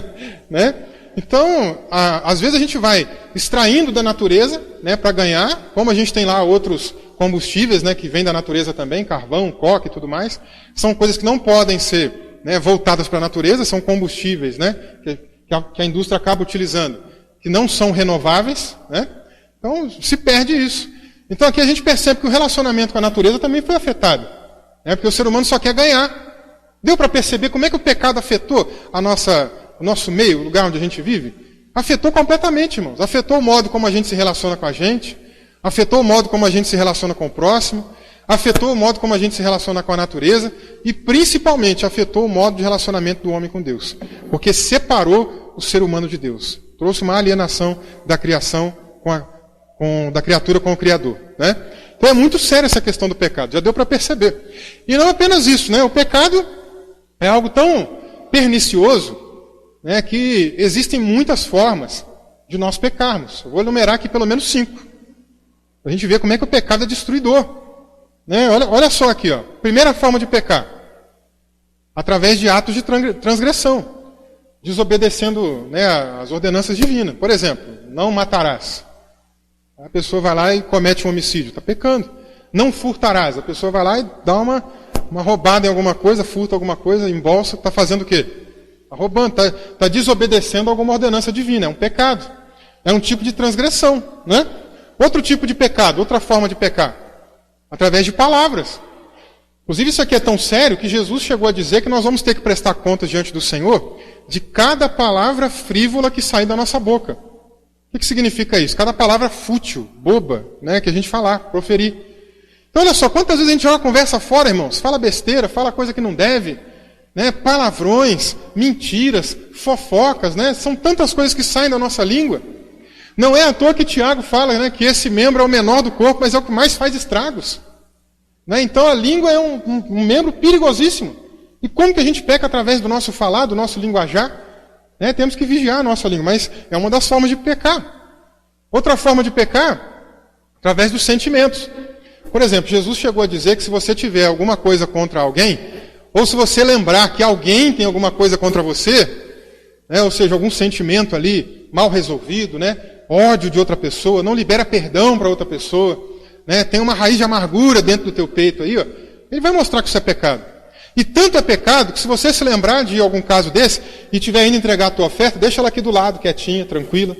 Então, às vezes a gente vai extraindo da natureza para ganhar, como a gente tem lá outros combustíveis que vêm da natureza também, carvão, coque e tudo mais. São coisas que não podem ser voltadas para a natureza, são combustíveis que a indústria acaba utilizando, que não são renováveis. Então, se perde isso. Então, aqui a gente percebe que o relacionamento com a natureza também foi afetado. Porque o ser humano só quer ganhar. Deu para perceber como é que o pecado afetou o nosso meio, o lugar onde a gente vive? Afetou completamente, irmãos. Afetou o modo como a gente se relaciona com a gente, afetou o modo como a gente se relaciona com o próximo, afetou o modo como a gente se relaciona com a natureza e, principalmente, afetou o modo de relacionamento do homem com Deus. Porque separou o ser humano de Deus. Trouxe uma alienação da criação da criatura com o Criador. Então é muito séria essa questão do pecado, já deu para perceber. E não apenas isso, o pecado é algo tão pernicioso que existem muitas formas de nós pecarmos. Eu vou enumerar aqui pelo menos 5. Para a gente ver como é que o pecado é destruidor. Olha só aqui, primeira forma de pecar. Através de atos de transgressão. Desobedecendo as ordenanças divinas. Por exemplo, não matarás. A pessoa vai lá e comete um homicídio, está pecando. Não furtarás. A pessoa vai lá e dá uma roubada em alguma coisa, furta alguma coisa, embolsa, está fazendo o quê? Está roubando, está desobedecendo alguma ordenança divina, é um pecado. É um tipo de transgressão. Outro tipo de pecado, outra forma de pecar. Através de palavras. Inclusive isso aqui é tão sério que Jesus chegou a dizer que nós vamos ter que prestar contas diante do Senhor de cada palavra frívola que sai da nossa boca. O que significa isso? Cada palavra fútil, boba, que a gente falar, proferir. Então olha só, quantas vezes a gente joga conversa fora, irmãos? Fala besteira, fala coisa que não deve, palavrões, mentiras, fofocas, são tantas coisas que saem da nossa língua. Não é à toa que Tiago fala que esse membro é o menor do corpo, mas é o que mais faz estragos. Então a língua é um membro perigosíssimo. E como que a gente peca através do nosso falar, do nosso linguajar? Temos que vigiar a nossa língua, mas é uma das formas de pecar. Outra forma de pecar, através dos sentimentos. Por exemplo, Jesus chegou a dizer que se você tiver alguma coisa contra alguém, ou se você lembrar que alguém tem alguma coisa contra você, ou seja, algum sentimento ali mal resolvido, ódio de outra pessoa, não libera perdão para outra pessoa, tem uma raiz de amargura dentro do teu peito aí, ele vai mostrar que isso é pecado. E tanto é pecado que se você se lembrar de algum caso desse e tiver indo entregar a tua oferta, deixa ela aqui do lado, quietinha, tranquila.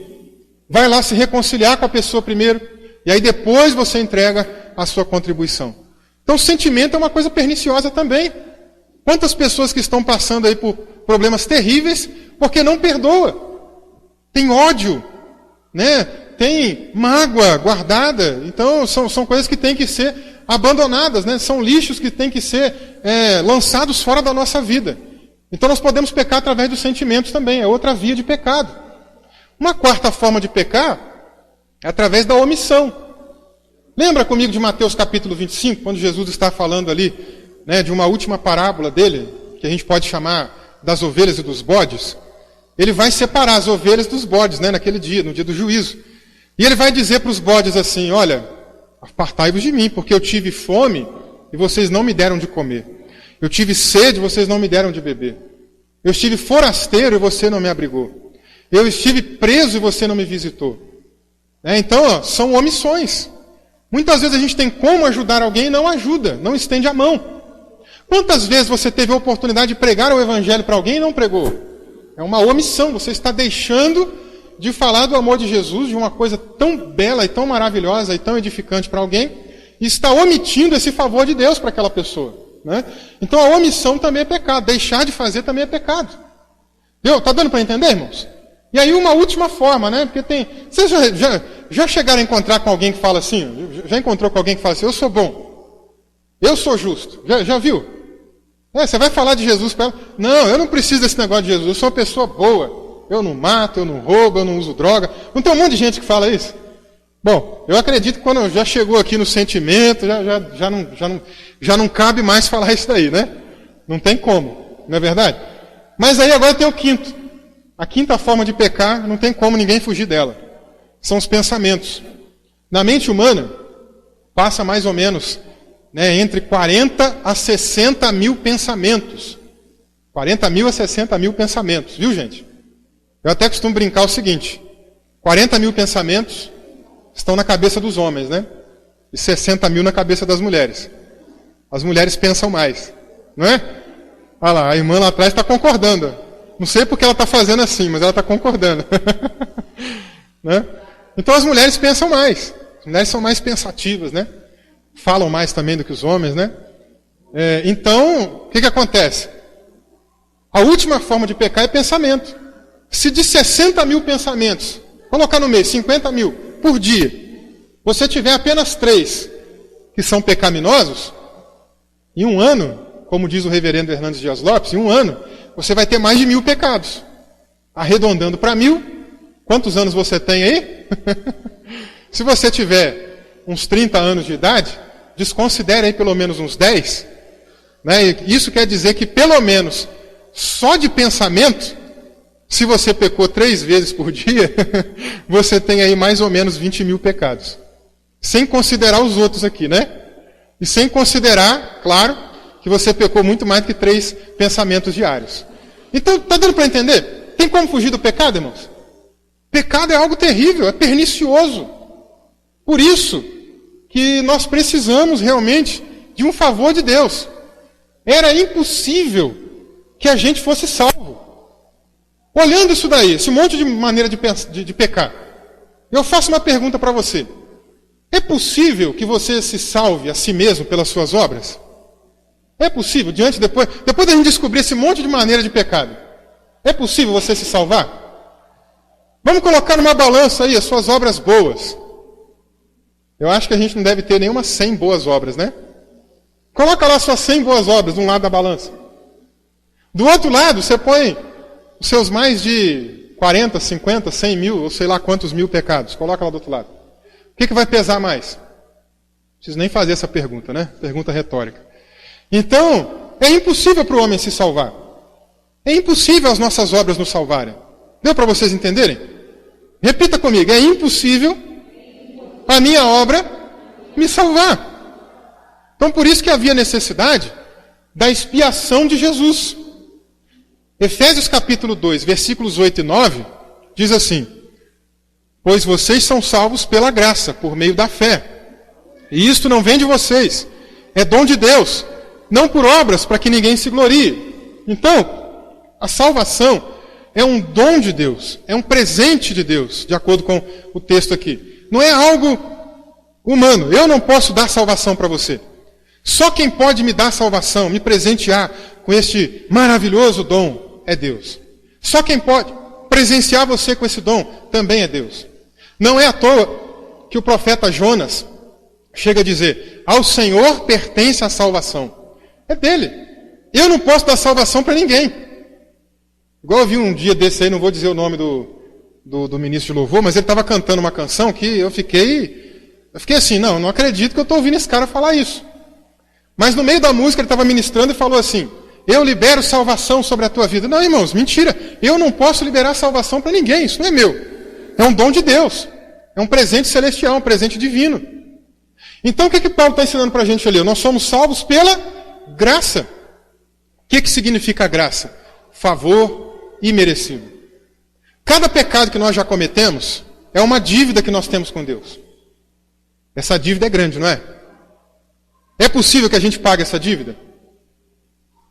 Vai lá se reconciliar com a pessoa primeiro, e aí depois você entrega a sua contribuição. Então, sentimento é uma coisa perniciosa também. Quantas pessoas que estão passando aí por problemas terríveis porque não perdoa? Tem ódio, né? Tem mágoa guardada. Então, são coisas que têm que ser abandonadas, né? São lixos que têm que ser lançados fora da nossa vida. Então, nós podemos pecar através dos sentimentos também. É outra via de pecado. Uma quarta forma de pecar é através da omissão. Lembra comigo de Mateus capítulo 25, quando Jesus está falando ali, né, de uma última parábola dele, que a gente pode chamar das ovelhas e dos bodes? Ele vai separar as ovelhas dos bodes, né, naquele dia, no dia do juízo. E ele vai dizer para os bodes assim: olha, apartai-vos de mim, porque eu tive fome e vocês não me deram de comer. Eu tive sede e vocês não me deram de beber. Eu estive forasteiro e você não me abrigou. Eu estive preso e você não me visitou. Então, são omissões. Muitas vezes a gente tem como ajudar alguém e não ajuda, não estende a mão. Quantas vezes você teve a oportunidade de pregar o evangelho para alguém e não pregou? É uma omissão, você está deixando de falar do amor de Jesus, de uma coisa tão bela e tão maravilhosa e tão edificante para alguém, e está omitindo esse favor de Deus para aquela pessoa, né? Então a omissão também é pecado, deixar de fazer também é pecado. Está dando para entender, irmãos? E aí uma última forma, né? Porque tem... Vocês já chegaram a encontrar com alguém que fala assim? Já encontrou com alguém que fala assim: eu sou bom, eu sou justo? Já viu? Você vai falar de Jesus para ela: não, eu não preciso desse negócio de Jesus, eu sou uma pessoa boa. Eu não mato, eu não roubo, eu não uso droga. Não tem um monte de gente que fala isso? Bom, eu acredito que quando já chegou aqui no sentimento, já não cabe mais falar isso daí, né? Não tem como, não é verdade? Mas aí agora tem o quinto. A quinta forma de pecar, não tem como ninguém fugir dela. São os pensamentos. Na mente humana, passa mais ou menos, né, entre 40 a 60 mil pensamentos. 40 mil a 60 mil pensamentos, viu, gente? Eu até costumo brincar o seguinte: 40 mil pensamentos estão na cabeça dos homens, né? E 60 mil na cabeça das mulheres. As mulheres pensam mais, não é? Olha lá, a irmã lá atrás está concordando. Não sei porque ela está fazendo assim, mas ela está concordando. Né? Então as mulheres pensam mais. As mulheres são mais pensativas, né? Falam mais também do que os homens, né? Então, o que acontece? A última forma de pecar é pensamento. Se de 60 mil pensamentos, colocar no mês 50 mil por dia, você tiver apenas 3 que são pecaminosos, em um ano, como diz o reverendo Hernandes Dias Lopes, em um ano, você vai ter mais de 1000 pecados. Arredondando para 1000, quantos anos você tem aí? Se você tiver uns 30 anos de idade, desconsidere aí pelo menos uns 10. Né? Isso quer dizer que pelo menos só de pensamento, se você pecou 3 vezes por dia, você tem aí mais ou menos 20 mil pecados. Sem considerar os outros aqui, né? E sem considerar, claro, que você pecou muito mais do que 3 pensamentos diários. Então, está dando para entender? Tem como fugir do pecado, irmãos? Pecado é algo terrível, é pernicioso. Por isso que nós precisamos realmente de um favor de Deus. Era impossível que a gente fosse salvo. Olhando isso daí, esse monte de maneira de pecar, eu faço uma pergunta para você. É possível que você se salve a si mesmo pelas suas obras? É possível, depois da gente descobrir esse monte de maneira de pecado, é possível você se salvar? Vamos colocar numa balança aí as suas obras boas. Eu acho que a gente não deve ter nenhuma 100 boas obras, né? Coloca lá suas 100 boas obras de um lado da balança. Do outro lado, você põe os seus mais de 40, 50, 100 mil, ou sei lá quantos mil pecados. Coloca lá do outro lado. O que vai pesar mais? Não preciso nem fazer essa pergunta, né? Pergunta retórica. Então, é impossível para o homem se salvar. É impossível as nossas obras nos salvarem. Deu para vocês entenderem? Repita comigo: é impossível a minha obra me salvar. Então, por isso que havia necessidade da expiação de Jesus. Efésios capítulo 2, versículos 8 e 9, diz assim: pois vocês são salvos pela graça, por meio da fé. E isto não vem de vocês, é dom de Deus, não por obras, para que ninguém se glorie. Então, a salvação é um dom de Deus, é um presente de Deus, de acordo com o texto aqui. Não é algo humano. Eu não posso dar salvação para você. Só quem pode me dar salvação, me presentear com este maravilhoso dom é Deus. Só quem pode presenciar você com esse dom também é Deus. Não é à toa que o profeta Jonas chega a dizer: ao Senhor pertence a salvação. É dele. Eu não posso dar salvação para ninguém. Igual eu vi um dia desse aí, não vou dizer o nome do ministro de louvor, mas ele estava cantando uma canção que eu fiquei assim, não acredito que eu estou ouvindo esse cara falar isso. Mas no meio da música ele estava ministrando e falou assim: eu libero salvação sobre a tua vida. Não, irmãos, mentira. Eu não posso liberar salvação para ninguém, isso não é meu. É um dom de Deus. É um presente celestial, um presente divino. Então o que Paulo está ensinando para a gente ali? Nós somos salvos pela graça. O que significa graça? Favor imerecido. Cada pecado que nós já cometemos é uma dívida que nós temos com Deus. Essa dívida é grande, não é? É possível que a gente pague essa dívida?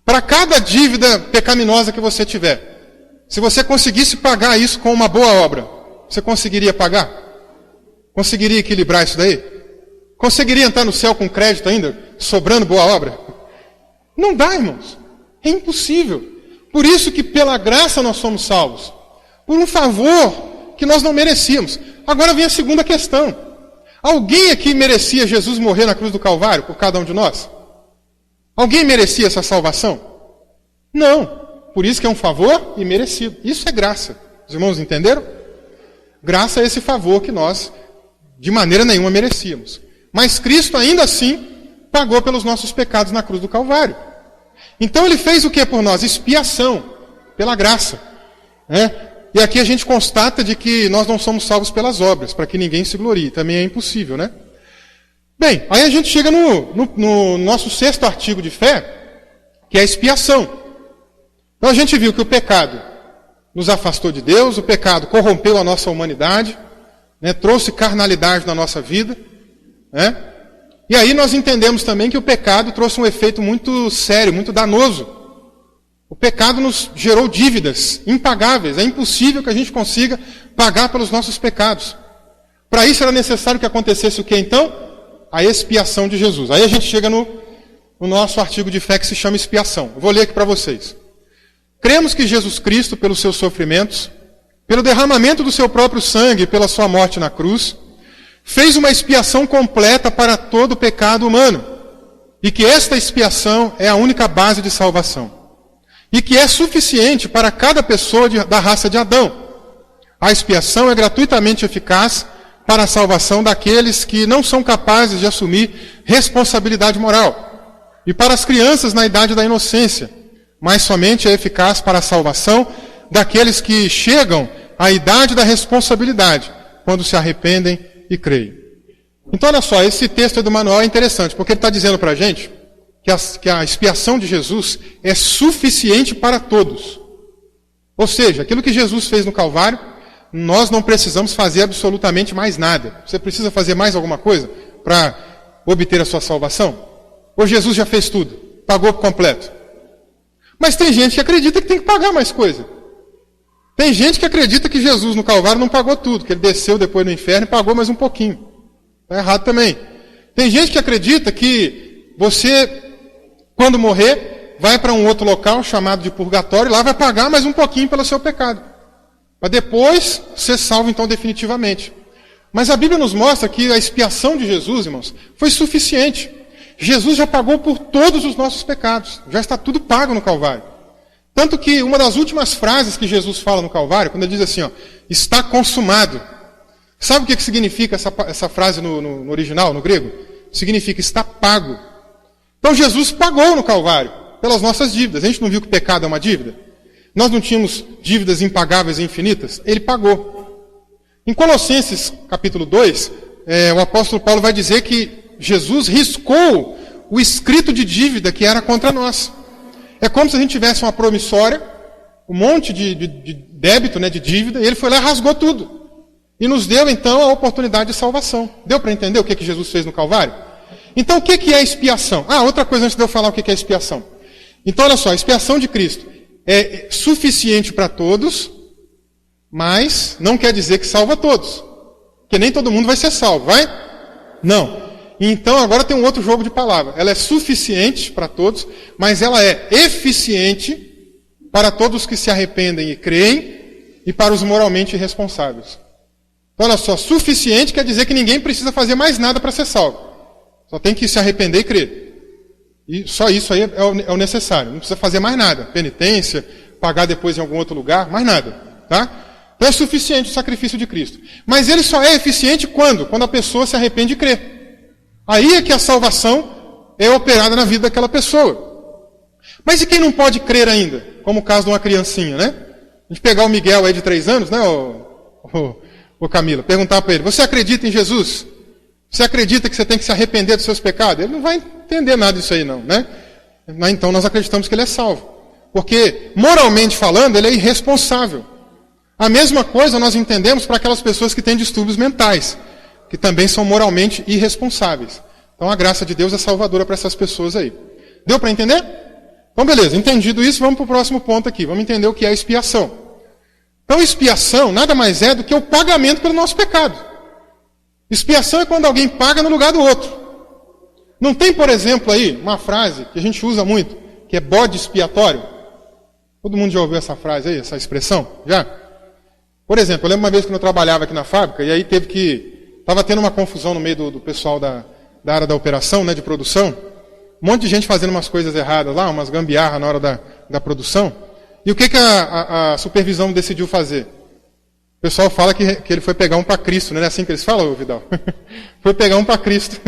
Para cada dívida pecaminosa que você tiver, se você conseguisse pagar isso com uma boa obra, você conseguiria pagar? Conseguiria equilibrar isso daí? Conseguiria entrar no céu com crédito ainda, sobrando boa obra? Não dá, irmãos. É impossível. Por isso que pela graça nós somos salvos. Por um favor que nós não merecíamos. Agora vem a segunda questão. Alguém aqui merecia Jesus morrer na cruz do Calvário por cada um de nós? Alguém merecia essa salvação? Não. Por isso que é um favor imerecido. Isso é graça. Os irmãos entenderam? Graça é esse favor que nós, de maneira nenhuma, merecíamos. Mas Cristo, ainda assim, pagou pelos nossos pecados na cruz do Calvário. Então Ele fez o que por nós? Expiação, pela graça. E aqui a gente constata de que nós não somos salvos pelas obras, para que ninguém se glorie. Também é impossível, né? Bem, aí a gente chega no nosso sexto artigo de fé, que é a expiação. Então a gente viu que o pecado nos afastou de Deus, o pecado corrompeu a nossa humanidade, trouxe carnalidade na nossa vida, E aí nós entendemos também que o pecado trouxe um efeito muito sério, muito danoso. O pecado nos gerou dívidas impagáveis. É impossível que a gente consiga pagar pelos nossos pecados. Para isso era necessário que acontecesse o que então? A expiação de Jesus. Aí a gente chega no nosso artigo de fé que se chama expiação. Eu vou ler aqui para vocês. Cremos que Jesus Cristo, pelos seus sofrimentos, pelo derramamento do seu próprio sangue e pela sua morte na cruz, fez uma expiação completa para todo o pecado humano, e que esta expiação é a única base de salvação, e que é suficiente para cada pessoa da raça de Adão. A expiação é gratuitamente eficaz para a salvação daqueles que não são capazes de assumir responsabilidade moral, e para as crianças na idade da inocência, mas somente é eficaz para a salvação daqueles que chegam à idade da responsabilidade, quando se arrependem e creio. Então, olha só, esse texto do manual é interessante, porque ele está dizendo para a gente que a expiação de Jesus é suficiente para todos. Ou seja, aquilo que Jesus fez no Calvário, nós não precisamos fazer absolutamente mais nada. Você precisa fazer mais alguma coisa para obter a sua salvação? Ou Jesus já fez tudo? Pagou por completo? Mas tem gente que acredita que tem que pagar mais coisa. Tem gente que acredita que Jesus no Calvário não pagou tudo, que ele desceu depois no inferno e pagou mais um pouquinho. Está errado também. Tem gente que acredita que você, quando morrer, vai para um outro local chamado de purgatório e lá vai pagar mais um pouquinho pelo seu pecado. Para depois ser salvo então definitivamente. Mas a Bíblia nos mostra que a expiação de Jesus, irmãos, foi suficiente. Jesus já pagou por todos os nossos pecados. Já está tudo pago no Calvário. Tanto que uma das últimas frases que Jesus fala no Calvário, quando ele diz assim, está consumado. Sabe o que significa essa frase no original, no grego? Significa está pago. Então Jesus pagou no Calvário pelas nossas dívidas. A gente não viu que o pecado é uma dívida? Nós não tínhamos dívidas impagáveis e infinitas? Ele pagou. Em Colossenses capítulo 2, o apóstolo Paulo vai dizer que Jesus riscou o escrito de dívida que era contra nós. É como se a gente tivesse uma promissória, um monte de débito, de dívida, e ele foi lá e rasgou tudo. E nos deu, então, a oportunidade de salvação. Deu para entender o que Jesus fez no Calvário? Então, o que é expiação? Outra coisa antes de eu falar o que é expiação. Então, olha só, a expiação de Cristo é suficiente para todos, mas não quer dizer que salva todos. Porque nem todo mundo vai ser salvo, vai? Não. Então agora tem um outro jogo de palavras. Ela é suficiente para todos, mas ela é eficiente para todos que se arrependem e creem e para os moralmente irresponsáveis. Então olha só, suficiente quer dizer que ninguém precisa fazer mais nada para ser salvo. Só tem que se arrepender e crer. E só isso aí é o necessário. Não precisa fazer mais nada. Penitência, pagar depois em algum outro lugar, mais nada. Tá? Então é suficiente o sacrifício de Cristo. Mas ele só é eficiente quando? Quando a pessoa se arrepende e crê. Aí é que a salvação é operada na vida daquela pessoa. Mas e quem não pode crer ainda? Como o caso de uma criancinha, né? A gente pegar o Miguel aí de 3 anos, né, o Camila, perguntar para ele, você acredita em Jesus? Você acredita que você tem que se arrepender dos seus pecados? Ele não vai entender nada disso aí não, né? Então nós acreditamos que ele é salvo. Porque, moralmente falando, ele é irresponsável. A mesma coisa nós entendemos para aquelas pessoas que têm distúrbios mentais, que também são moralmente irresponsáveis. Então a graça de Deus é salvadora para essas pessoas aí. Deu para entender? Então beleza, entendido isso, vamos para o próximo ponto aqui. Vamos entender o que é expiação. Então expiação nada mais é do que o pagamento pelo nosso pecado. Expiação é quando alguém paga no lugar do outro. Não tem, por exemplo, aí uma frase que a gente usa muito, que é bode expiatório? Todo mundo já ouviu essa frase aí, essa expressão? Já? Por exemplo, eu lembro uma vez que eu trabalhava aqui na fábrica, e aí estava tendo uma confusão no meio do pessoal da área da operação, né, de produção. Um monte de gente fazendo umas coisas erradas lá, umas gambiarra na hora da produção. E o que a supervisão decidiu fazer? O pessoal fala que ele foi pegar um para Cristo, não é assim que eles falam, Vidal? Foi pegar um para Cristo.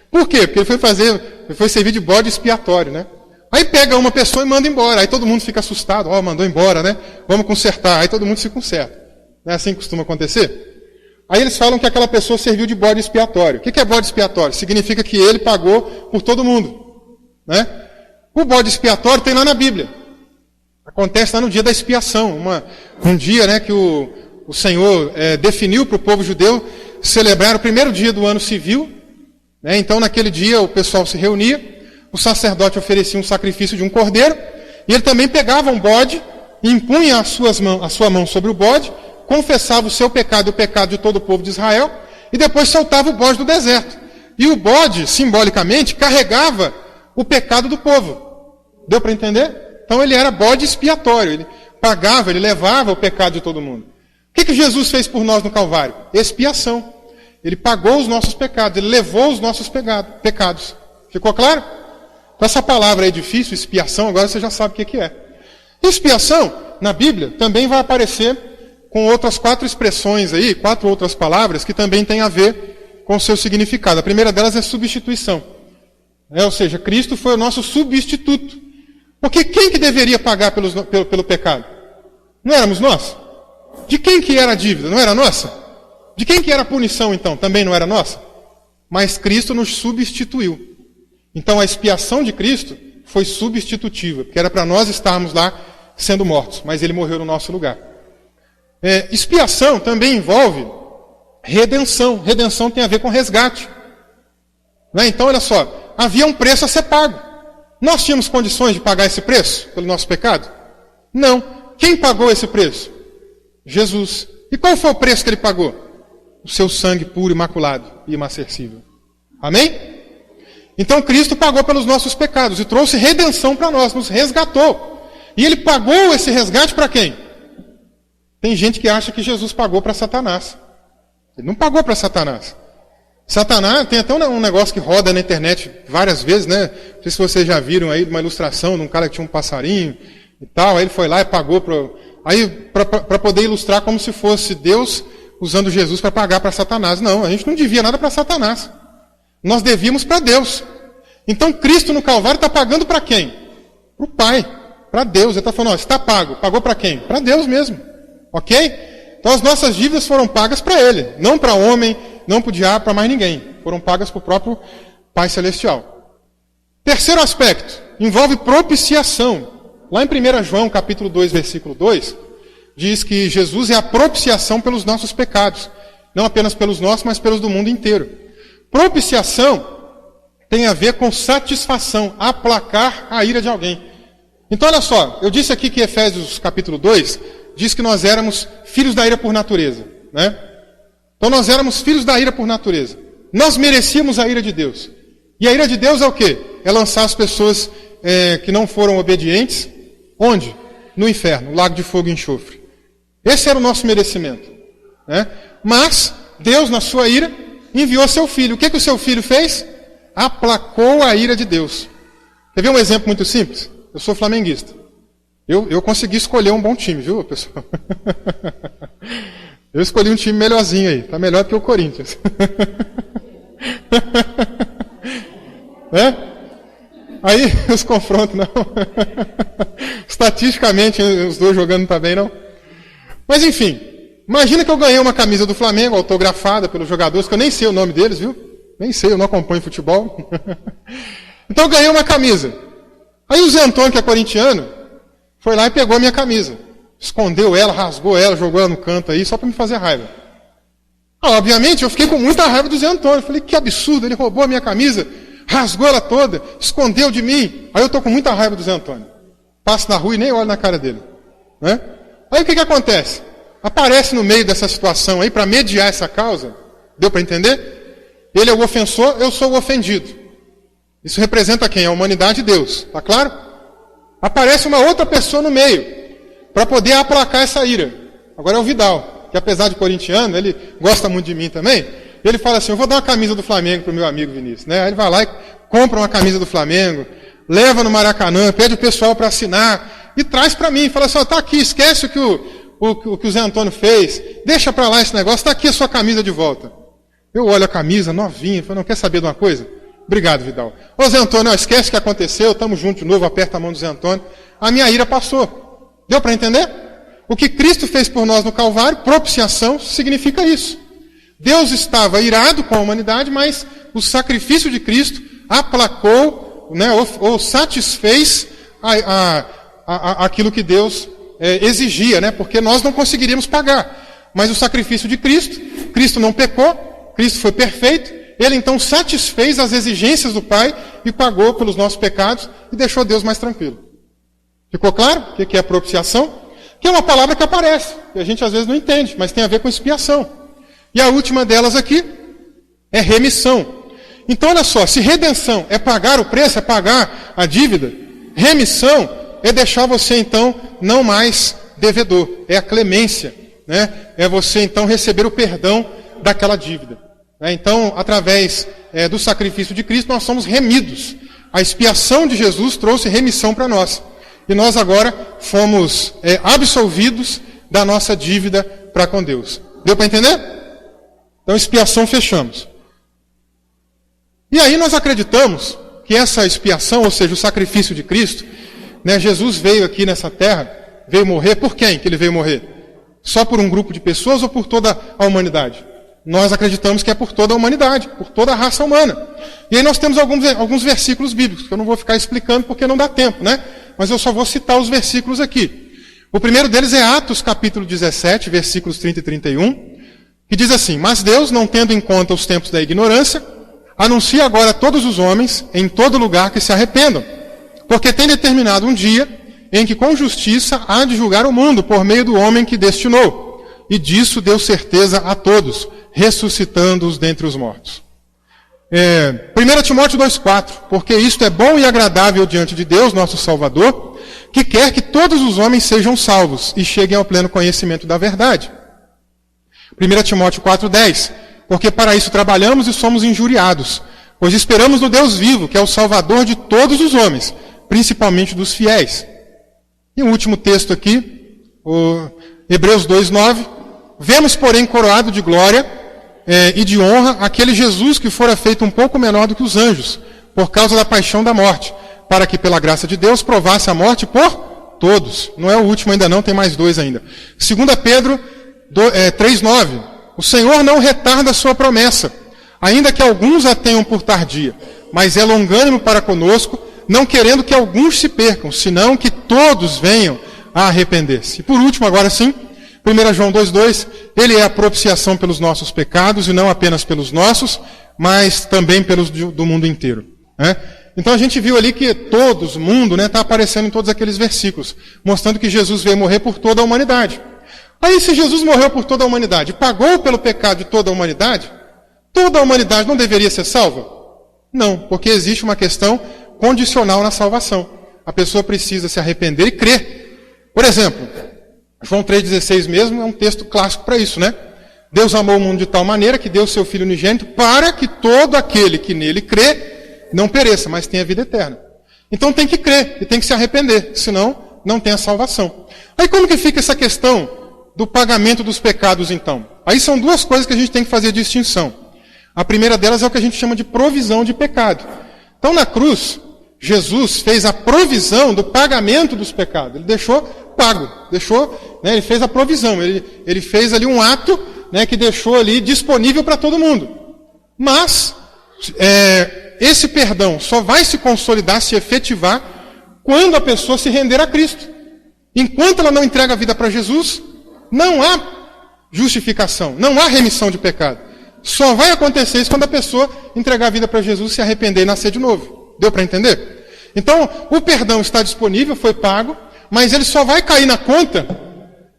Por quê? Porque ele foi servir de bode expiatório, né? Aí pega uma pessoa e manda embora. Aí todo mundo fica assustado. Mandou embora, né? Vamos consertar. Aí todo mundo se conserta. Não é assim que costuma acontecer? Aí eles falam que aquela pessoa serviu de bode expiatório. O que é bode expiatório? Significa que ele pagou por todo mundo. Né? O bode expiatório tem lá na Bíblia. Acontece lá no dia da expiação. Um dia, né, que o Senhor definiu para o povo judeu celebrar o primeiro dia do ano civil. Né? Então naquele dia o pessoal se reunia. O sacerdote oferecia um sacrifício de um cordeiro, e ele também pegava um bode, impunha a sua mão sobre o bode, confessava o seu pecado e o pecado de todo o povo de Israel, e depois soltava o bode do deserto. E o bode, simbolicamente, carregava o pecado do povo. Deu para entender? Então ele era bode expiatório, ele pagava, ele levava o pecado de todo mundo. O que Jesus fez por nós no Calvário? Expiação. Ele pagou os nossos pecados, ele levou os nossos pecados. Ficou claro? Com essa palavra aí difícil, expiação, agora você já sabe o que é. Expiação, na Bíblia, também vai aparecer com outras 4 expressões aí, 4 outras palavras que também têm a ver com o seu significado. A primeira delas é substituição. Ou seja, Cristo foi o nosso substituto. Porque quem que deveria pagar pelo pecado? Não éramos nós? De quem que era a dívida? Não era nossa? De quem que era a punição, então? Também não era nossa? Mas Cristo nos substituiu. Então a expiação de Cristo foi substitutiva, porque era para nós estarmos lá sendo mortos, mas ele morreu no nosso lugar. Expiação também envolve redenção. Redenção tem a ver com resgate. Né? Então olha só, havia um preço a ser pago. Nós tínhamos condições de pagar esse preço pelo nosso pecado? Não. Quem pagou esse preço? Jesus. E qual foi o preço que ele pagou? O seu sangue puro, imaculado e imarcessível. Amém? Então Cristo pagou pelos nossos pecados e trouxe redenção para nós, nos resgatou. E ele pagou esse resgate para quem? Tem gente que acha que Jesus pagou para Satanás. Ele não pagou para Satanás. Satanás, tem até um negócio que roda na internet várias vezes, né? Não sei se vocês já viram aí uma ilustração de um cara que tinha um passarinho e tal. Aí ele foi lá e pagou para poder ilustrar como se fosse Deus usando Jesus para pagar para Satanás. Não, a gente não devia nada para Satanás. Nós devíamos para Deus. Então Cristo no Calvário está pagando para quem? Para o Pai, para Deus. Ele está falando, está pago. Pagou para quem? Para Deus mesmo. Ok? Então as nossas dívidas foram pagas para Ele. Não para homem, não para o diabo, para mais ninguém. Foram pagas para o próprio Pai Celestial. Terceiro aspecto, envolve propiciação. Lá em 1 João, capítulo 2, versículo 2, diz que Jesus é a propiciação pelos nossos pecados. Não apenas pelos nossos, mas pelos do mundo inteiro. Propiciação tem a ver com satisfação, aplacar a ira de alguém. Então olha só, eu disse aqui que Efésios capítulo 2 diz que nós éramos filhos da ira por natureza. Né? Então nós éramos filhos da ira por natureza. Nós merecíamos a ira de Deus. E a ira de Deus é o quê? É lançar as pessoas que não foram obedientes. Onde? No inferno, lago de fogo e enxofre. Esse era o nosso merecimento. Né? Mas Deus, na sua ira, enviou seu filho. O que o seu filho fez? Aplacou a ira de Deus. Quer ver um exemplo muito simples? Eu sou flamenguista. Eu consegui escolher um bom time, viu, pessoal? Eu escolhi um time melhorzinho aí. Está melhor do que o Corinthians. Né? Aí os confrontos, não. Estatisticamente, os dois jogando não tá bem, não. Mas enfim, imagina que eu ganhei uma camisa do Flamengo, autografada pelos jogadores, que eu nem sei o nome deles, viu? Nem sei, eu não acompanho futebol. Então eu ganhei uma camisa. Aí o Zé Antônio, que é corintiano, foi lá e pegou a minha camisa. Escondeu ela, rasgou ela, jogou ela no canto aí, só para me fazer raiva. Obviamente, eu fiquei com muita raiva do Zé Antônio. Falei, que absurdo, ele roubou a minha camisa, rasgou ela toda, escondeu de mim. Aí eu estou com muita raiva do Zé Antônio. Passo na rua e nem olho na cara dele. Né? Aí o que acontece? Aparece no meio dessa situação aí, para mediar essa causa, deu para entender? Ele é o ofensor, eu sou o ofendido. Isso representa quem? A humanidade e Deus. Está claro? Aparece uma outra pessoa no meio, para poder aplacar essa ira. Agora é o Vidal, que apesar de corintiano, ele gosta muito de mim também. Ele fala assim, eu vou dar uma camisa do Flamengo para o meu amigo Vinícius. Né? Aí ele vai lá e compra uma camisa do Flamengo, leva no Maracanã, pede o pessoal para assinar e traz para mim. Fala assim, está aqui, esquece o que o Zé Antônio fez, deixa para lá esse negócio, está aqui a sua camisa de volta. Eu olho a camisa, novinha, falo, não quer saber de uma coisa? Obrigado, Vidal. Ô Zé Antônio, esquece o que aconteceu, estamos juntos de novo, aperta a mão do Zé Antônio. A minha ira passou. Deu para entender? O que Cristo fez por nós no Calvário, propiciação, significa isso. Deus estava irado com a humanidade, mas o sacrifício de Cristo aplacou, né, ou satisfez aquilo que Deus exigia, né, porque nós não conseguiríamos pagar. Mas o sacrifício de Cristo, Cristo não pecou, Cristo foi perfeito, ele então satisfez as exigências do Pai e pagou pelos nossos pecados e deixou Deus mais tranquilo. Ficou claro o que é propiciação? Que é uma palavra que aparece, que a gente às vezes não entende, mas tem a ver com expiação. E a última delas aqui é remissão. Então olha só, se redenção é pagar o preço, é pagar a dívida, remissão é deixar você então não mais devedor, é a clemência, né? É você então receber o perdão daquela dívida. Então, através do sacrifício de Cristo, nós somos remidos. A expiação de Jesus trouxe remissão para nós. E nós agora fomos absolvidos da nossa dívida para com Deus. Deu para entender? Então, expiação fechamos. E aí nós acreditamos que essa expiação, ou seja, o sacrifício de Cristo, né, Jesus veio aqui nessa terra, veio morrer. Por quem que ele veio morrer? Só por um grupo de pessoas ou por toda a humanidade? Nós acreditamos que é por toda a humanidade, por toda a raça humana. E aí nós temos alguns versículos bíblicos, que eu não vou ficar explicando porque não dá tempo, né? Mas eu só vou citar os versículos aqui. O primeiro deles é Atos, capítulo 17, versículos 30 e 31, que diz assim, mas Deus, não tendo em conta os tempos da ignorância, anuncia agora a todos os homens, em todo lugar, que se arrependam, porque tem determinado um dia em que com justiça há de julgar o mundo por meio do homem que destinou, e disso deu certeza a todos, ressuscitando-os dentre os mortos. 1 Timóteo 2,4, porque isto é bom e agradável diante de Deus, nosso Salvador, que quer que todos os homens sejam salvos e cheguem ao pleno conhecimento da verdade. 1 Timóteo 4,10, porque para isso trabalhamos e somos injuriados, pois esperamos no Deus vivo, que é o Salvador de todos os homens, principalmente dos fiéis. E o último texto aqui, o Hebreus 2,9, vemos, porém, coroado de glória e de honra aquele Jesus que fora feito um pouco menor do que os anjos, por causa da paixão da morte, para que, pela graça de Deus, provasse a morte por todos. Não é o último ainda não, tem mais dois ainda. 2 Pedro 3,9, o Senhor não retarda a sua promessa, ainda que alguns a tenham por tardia, mas é longânimo para conosco, não querendo que alguns se percam, senão que todos venham a arrepender-se. E por último, agora sim, 1 João 2,2, ele é a propiciação pelos nossos pecados, e não apenas pelos nossos, mas também pelos do mundo inteiro. Né? Então a gente viu ali que todos, o mundo, está aparecendo em todos aqueles versículos, mostrando que Jesus veio morrer por toda a humanidade. Aí se Jesus morreu por toda a humanidade, pagou pelo pecado de toda a humanidade, toda a humanidade não deveria ser salva? Não, porque existe uma questão condicional na salvação. A pessoa precisa se arrepender e crer. Por exemplo, João 3,16 mesmo é um texto clássico para isso, né? Deus amou o mundo de tal maneira que deu o seu Filho unigênito para que todo aquele que nele crê não pereça, mas tenha vida eterna. Então tem que crer e tem que se arrepender, senão não tem a salvação. Aí como que fica essa questão do pagamento dos pecados então? Aí são duas coisas que a gente tem que fazer distinção. A primeira delas é o que a gente chama de provisão de pecado. Então na cruz, Jesus fez a provisão do pagamento dos pecados. Ele deixou pago, ele fez a provisão, ele fez ali um ato, né, que deixou ali disponível para todo mundo. Mas esse perdão só vai se consolidar, se efetivar, quando a pessoa se render a Cristo. Enquanto ela não entrega a vida para Jesus, não há justificação, não há remissão de pecado. Só vai acontecer isso quando a pessoa entregar a vida para Jesus, se arrepender e nascer de novo. Deu para entender? Então, o perdão está disponível, foi pago, mas ele só vai cair na conta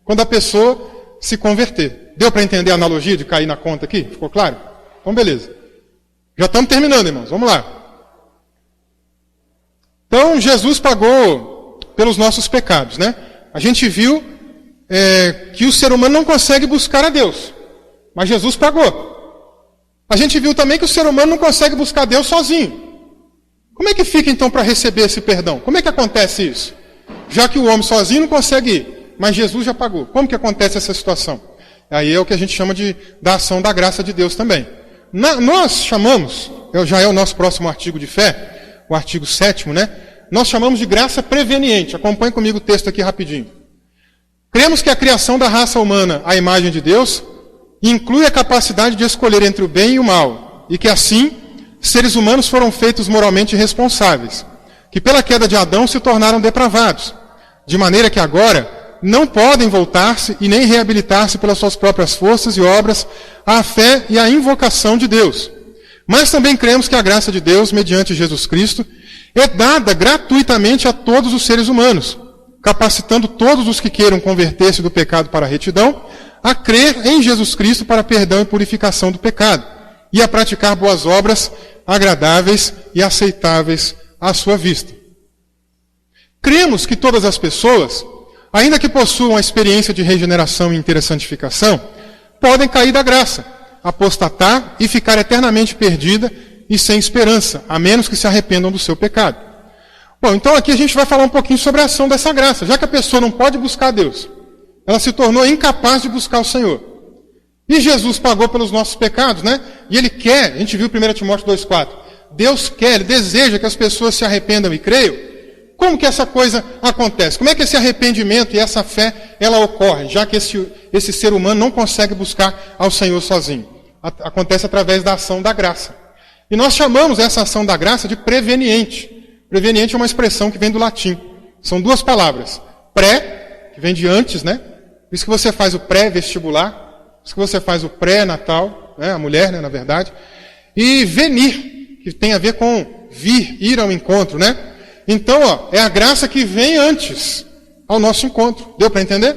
quando a pessoa se converter. Deu para entender a analogia de cair na conta aqui? Ficou claro? Então, beleza. Já estamos terminando, irmãos. Vamos lá. Então, Jesus pagou pelos nossos pecados, né? A gente viu que o ser humano não consegue buscar a Deus, mas Jesus pagou. A gente viu também que o ser humano não consegue buscar Deus sozinho. Como é que fica então para receber esse perdão? Como é que acontece isso? Já que o homem sozinho não consegue ir, mas Jesus já pagou. Como que acontece essa situação? Aí é o que a gente chama da ação da graça de Deus também. Nós chamamos, já é o nosso próximo artigo de fé, o artigo 7º, né? Nós chamamos de graça preveniente. Acompanhe comigo o texto aqui rapidinho. Cremos que a criação da raça humana à imagem de Deus inclui a capacidade de escolher entre o bem e o mal, e que assim, seres humanos foram feitos moralmente responsáveis, que pela queda de Adão se tornaram depravados, de maneira que agora não podem voltar-se e nem reabilitar-se pelas suas próprias forças e obras à fé e à invocação de Deus. Mas também cremos que a graça de Deus, mediante Jesus Cristo, é dada gratuitamente a todos os seres humanos, capacitando todos os que queiram converter-se do pecado para a retidão, a crer em Jesus Cristo para perdão e purificação do pecado, e a praticar boas obras agradáveis e aceitáveis à sua vista. Cremos que todas as pessoas, ainda que possuam a experiência de regeneração e inteira santificação, podem cair da graça, apostatar e ficar eternamente perdida e sem esperança, a menos que se arrependam do seu pecado. Bom, então aqui a gente vai falar um pouquinho sobre a ação dessa graça. Já que a pessoa não pode buscar Deus, ela se tornou incapaz de buscar o Senhor. E Jesus pagou pelos nossos pecados, né? E Ele quer, a gente viu 1 Timóteo 2,4, Deus quer, Ele deseja que as pessoas se arrependam e creiam. Como que essa coisa acontece? Como é que esse arrependimento e essa fé, ela ocorre, já que esse ser humano não consegue buscar ao Senhor sozinho? Acontece através da ação da graça. E nós chamamos essa ação da graça de preveniente. Preveniente é uma expressão que vem do latim. São duas palavras. Pré, que vem de antes, né? Por isso que você faz o pré-vestibular, por isso que você faz o pré-natal, né? A mulher, né, na verdade. E venir, que tem a ver com vir, ir ao encontro, né? Então, é a graça que vem antes ao nosso encontro. Deu para entender?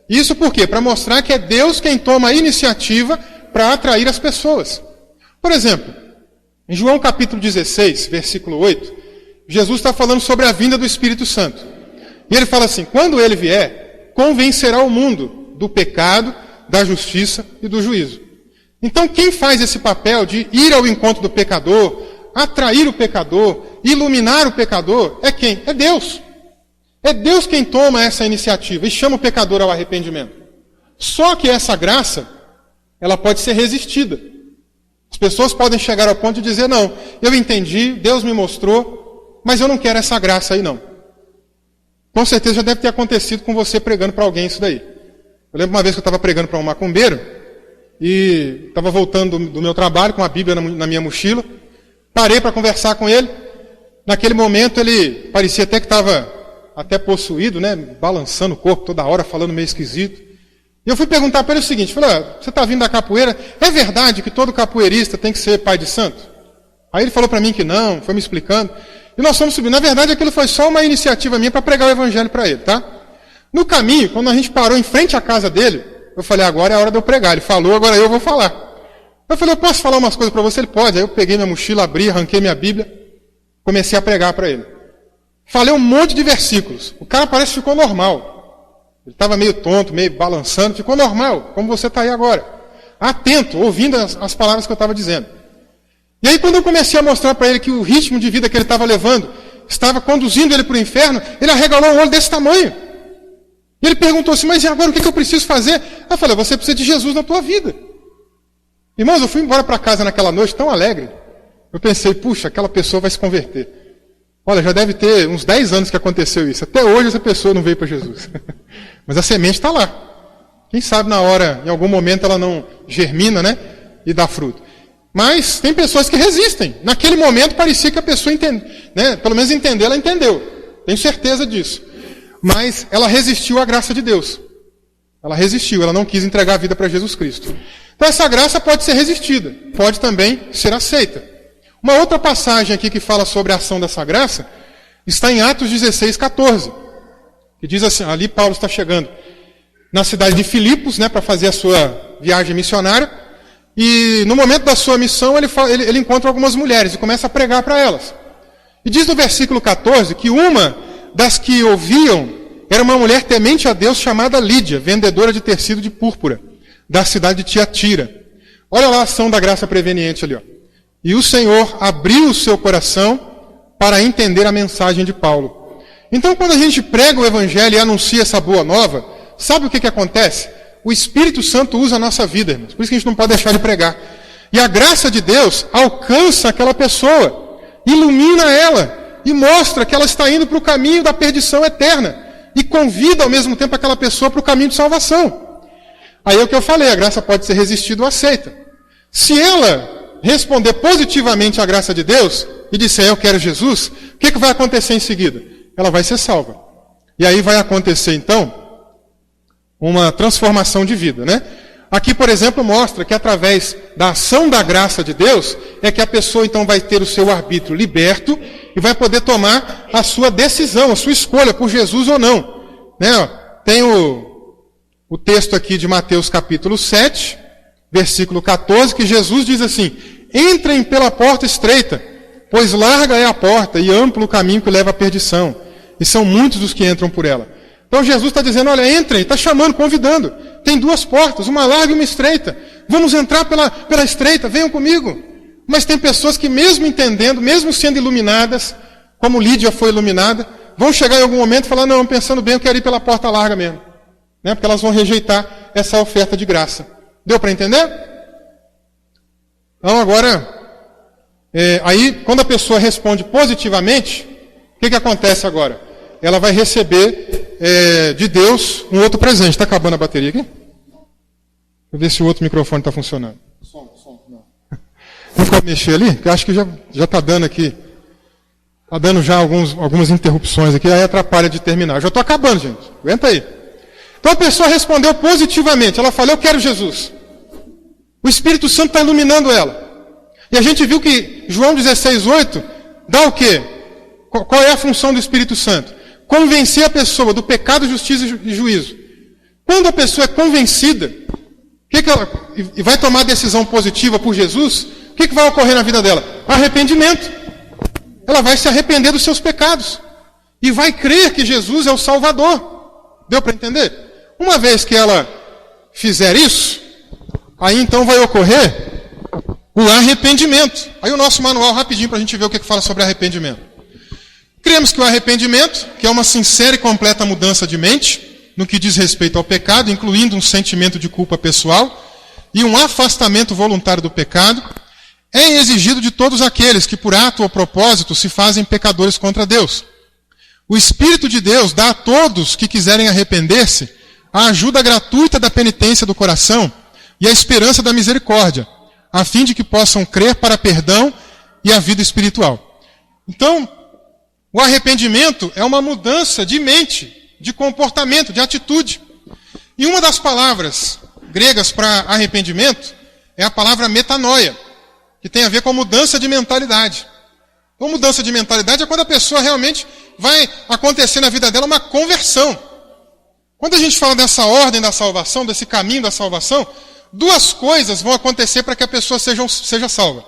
Isso por quê? Para mostrar que é Deus quem toma a iniciativa para atrair as pessoas. Por exemplo, em João capítulo 16, versículo 8, Jesus está falando sobre a vinda do Espírito Santo. E ele fala assim, quando ele vier, convencerá o mundo do pecado, da justiça e do juízo. Então, quem faz esse papel de ir ao encontro do pecador, atrair o pecador, iluminar o pecador, é quem? É Deus. É Deus quem toma essa iniciativa e chama o pecador ao arrependimento. Só que essa graça, ela pode ser resistida. As pessoas podem chegar ao ponto de dizer, não, eu entendi, Deus me mostrou, mas eu não quero essa graça aí não. Com certeza já deve ter acontecido com você pregando para alguém isso daí. Eu lembro uma vez que eu estava pregando para um macumbeiro, e estava voltando do meu trabalho com a Bíblia na minha mochila, parei para conversar com ele. Naquele momento ele parecia até que estava até possuído, né, balançando o corpo toda hora, falando meio esquisito. E eu fui perguntar para ele o seguinte, falei, você está vindo da capoeira, é verdade que todo capoeirista tem que ser pai de santo? Aí ele falou para mim que não, foi me explicando. E nós fomos subindo. Na verdade, aquilo foi só uma iniciativa minha para pregar o evangelho para ele, tá? No caminho, quando a gente parou em frente à casa dele, eu falei, agora é a hora de eu pregar. Ele falou, agora eu vou falar. Eu falei, eu posso falar umas coisas para você? Ele pode. Aí eu peguei minha mochila, abri, arranquei minha Bíblia, comecei a pregar para ele. Falei um monte de versículos. O cara parece que ficou normal. Ele estava meio tonto, meio balançando, ficou normal, como você está aí agora. Atento, ouvindo as palavras que eu estava dizendo. E aí quando eu comecei a mostrar para ele que o ritmo de vida que ele estava levando estava conduzindo ele para o inferno, ele arregalou um olho desse tamanho. E ele perguntou assim, mas e agora o que eu preciso fazer? Eu falei, você precisa de Jesus na tua vida. Irmãos, eu fui embora para casa naquela noite tão alegre. Eu pensei, puxa, aquela pessoa vai se converter. Olha, já deve ter uns 10 anos que aconteceu isso. Até hoje essa pessoa não veio para Jesus. Mas a semente está lá. Quem sabe na hora, em algum momento, ela não germina, né? E dá fruto. Mas tem pessoas que resistem. Naquele momento parecia que a pessoa entende, né? Pelo menos entender, ela entendeu. Tenho certeza disso. Mas ela resistiu à graça de Deus. Ela resistiu, ela não quis entregar a vida para Jesus Cristo. Então essa graça pode ser resistida, pode também ser aceita. Uma outra passagem aqui que fala sobre a ação dessa graça está em Atos 16, 14. Que diz assim, ali Paulo está chegando na cidade de Filipos, né, para fazer a sua viagem missionária. E no momento da sua missão ele encontra algumas mulheres e começa a pregar para elas. E diz no versículo 14 que uma das que ouviam era uma mulher temente a Deus chamada Lídia, vendedora de tecido de púrpura, da cidade de Tiatira. Olha lá a ação da graça preveniente ali. Ó. E o Senhor abriu o seu coração para entender a mensagem de Paulo. Então quando a gente prega o Evangelho e anuncia essa boa nova, sabe o que acontece? O Espírito Santo usa a nossa vida, irmãos. Por isso que a gente não pode deixar de pregar. E a graça de Deus alcança aquela pessoa, ilumina ela e mostra que ela está indo para o caminho da perdição eterna e convida ao mesmo tempo aquela pessoa para o caminho de salvação. Aí é o que eu falei, a graça pode ser resistida ou aceita. Se ela responder positivamente à graça de Deus e disser eu quero Jesus, o que vai acontecer em seguida? Ela vai ser salva. E aí vai acontecer então uma transformação de vida, né? Aqui, por exemplo, mostra que através da ação da graça de Deus é que a pessoa então vai ter o seu arbítrio liberto e vai poder tomar a sua decisão, a sua escolha por Jesus ou não. Né? Tem o texto aqui de Mateus capítulo 7, versículo 14, que Jesus diz assim, entrem pela porta estreita, pois larga é a porta e amplo o caminho que leva à perdição, e são muitos os que entram por ela. Então Jesus está dizendo, olha, entrem, está chamando, convidando. Tem duas portas, uma larga e uma estreita. Vamos entrar pela estreita, venham comigo. Mas tem pessoas que mesmo entendendo, mesmo sendo iluminadas, como Lídia foi iluminada, vão chegar em algum momento e falar, não, pensando bem, eu quero ir pela porta larga mesmo. Né? Porque elas vão rejeitar essa oferta de graça. Deu para entender? Então agora, aí quando a pessoa responde positivamente, o que acontece agora? Ela vai receber de Deus um outro presente. Está acabando a bateria aqui? Vou ver se o outro microfone está funcionando. Som, não. Vamos mexer ali? Que eu acho que já está dando aqui. Está dando já algumas interrupções aqui, aí atrapalha de terminar. Eu já estou acabando, gente. Aguenta aí. Então a pessoa respondeu positivamente. Ela falou, eu quero Jesus. O Espírito Santo está iluminando ela. E a gente viu que João 16:8 dá o quê? Qual é a função do Espírito Santo? Convencer a pessoa do pecado, justiça e juízo. Quando a pessoa é convencida, e vai tomar decisão positiva por Jesus, o que vai ocorrer na vida dela? Arrependimento. Ela vai se arrepender dos seus pecados. E vai crer que Jesus é o Salvador. Deu para entender? Uma vez que ela fizer isso, aí então vai ocorrer o arrependimento. Aí o nosso manual rapidinho para a gente ver o que fala sobre arrependimento. Cremos que o arrependimento, que é uma sincera e completa mudança de mente, no que diz respeito ao pecado, incluindo um sentimento de culpa pessoal e um afastamento voluntário do pecado, é exigido de todos aqueles que, por ato ou propósito, se fazem pecadores contra Deus. O Espírito de Deus dá a todos que quiserem arrepender-se a ajuda gratuita da penitência do coração e a esperança da misericórdia, a fim de que possam crer para perdão e a vida espiritual. Então, o arrependimento é uma mudança de mente, de comportamento, de atitude. E uma das palavras gregas para arrependimento é a palavra metanoia, que tem a ver com mudança de mentalidade. Então, mudança de mentalidade é quando a pessoa realmente vai acontecer na vida dela uma conversão. Quando a gente fala dessa ordem da salvação, desse caminho da salvação, Duas coisas vão acontecer para que a pessoa seja salva: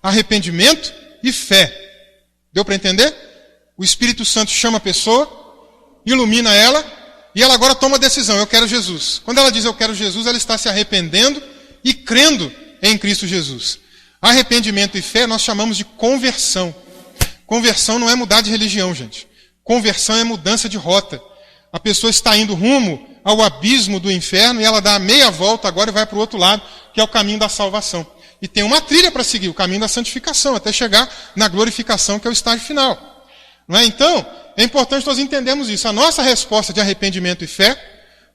arrependimento e fé. Deu para entender? O Espírito Santo chama a pessoa, ilumina ela, e ela agora toma a decisão: eu quero Jesus. Quando ela diz eu quero Jesus, ela está se arrependendo e crendo em Cristo Jesus. Arrependimento e fé nós chamamos de conversão. Conversão não é mudar de religião, gente. Conversão é mudança de rota. A pessoa está indo rumo ao abismo do inferno e ela dá a meia volta agora e vai para o outro lado, que é o caminho da salvação. E tem uma trilha para seguir, o caminho da santificação, até chegar na glorificação, que é o estágio final. Não é? Então, é importante nós entendermos isso. A nossa resposta de arrependimento e fé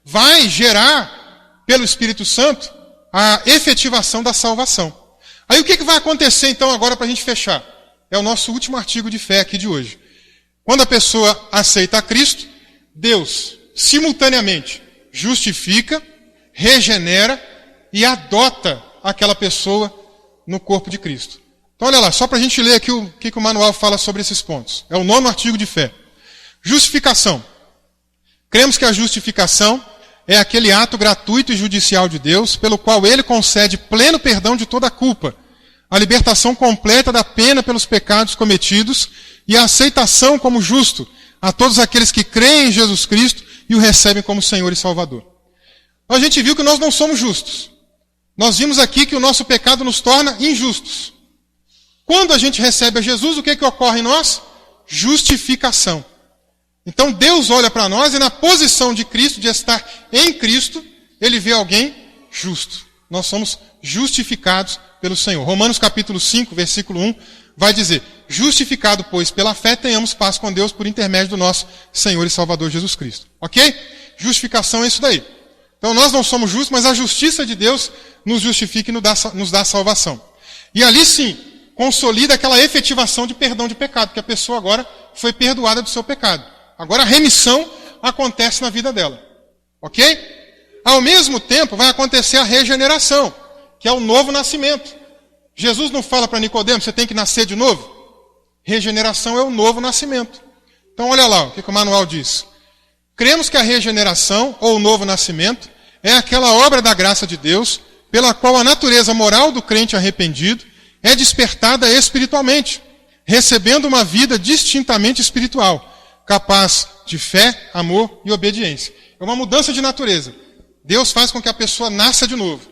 vai gerar, pelo Espírito Santo, a efetivação da salvação. Aí o que vai acontecer então agora para a gente fechar? É o nosso último artigo de fé aqui de hoje. Quando a pessoa aceita a Cristo, Deus simultaneamente justifica, regenera e adota aquela pessoa no corpo de Cristo. Então olha lá, só para a gente ler aqui o que o manual fala sobre esses pontos. É o 9º artigo de fé. Justificação. Cremos que a justificação é aquele ato gratuito e judicial de Deus, pelo qual Ele concede pleno perdão de toda a culpa, a libertação completa da pena pelos pecados cometidos e a aceitação como justo a todos aqueles que creem em Jesus Cristo e o recebem como Senhor e Salvador. Então, a gente viu que nós não somos justos. Nós vimos aqui que o nosso pecado nos torna injustos. Quando a gente recebe a Jesus, o que ocorre em nós? Justificação. Então Deus olha para nós e na posição de Cristo, de estar em Cristo, Ele vê alguém justo. Nós somos justificados pelo Senhor. Romanos capítulo 5, versículo 1, vai dizer: justificado, pois, pela fé, tenhamos paz com Deus por intermédio do nosso Senhor e Salvador Jesus Cristo. Ok? Justificação é isso daí. Então nós não somos justos, mas a justiça de Deus nos justifica e nos dá salvação. E ali sim, consolida aquela efetivação de perdão de pecado, porque a pessoa agora foi perdoada do seu pecado. Agora a remissão acontece na vida dela. Ok? Ao mesmo tempo vai acontecer a regeneração, que é o novo nascimento. Jesus não fala para Nicodemo, você tem que nascer de novo? Regeneração é o novo nascimento. Então olha lá o que o manual diz. Cremos que a regeneração, ou o novo nascimento, é aquela obra da graça de Deus, pela qual a natureza moral do crente arrependido é despertada espiritualmente, recebendo uma vida distintamente espiritual, capaz de fé, amor e obediência. É uma mudança de natureza. Deus faz com que a pessoa nasça de novo.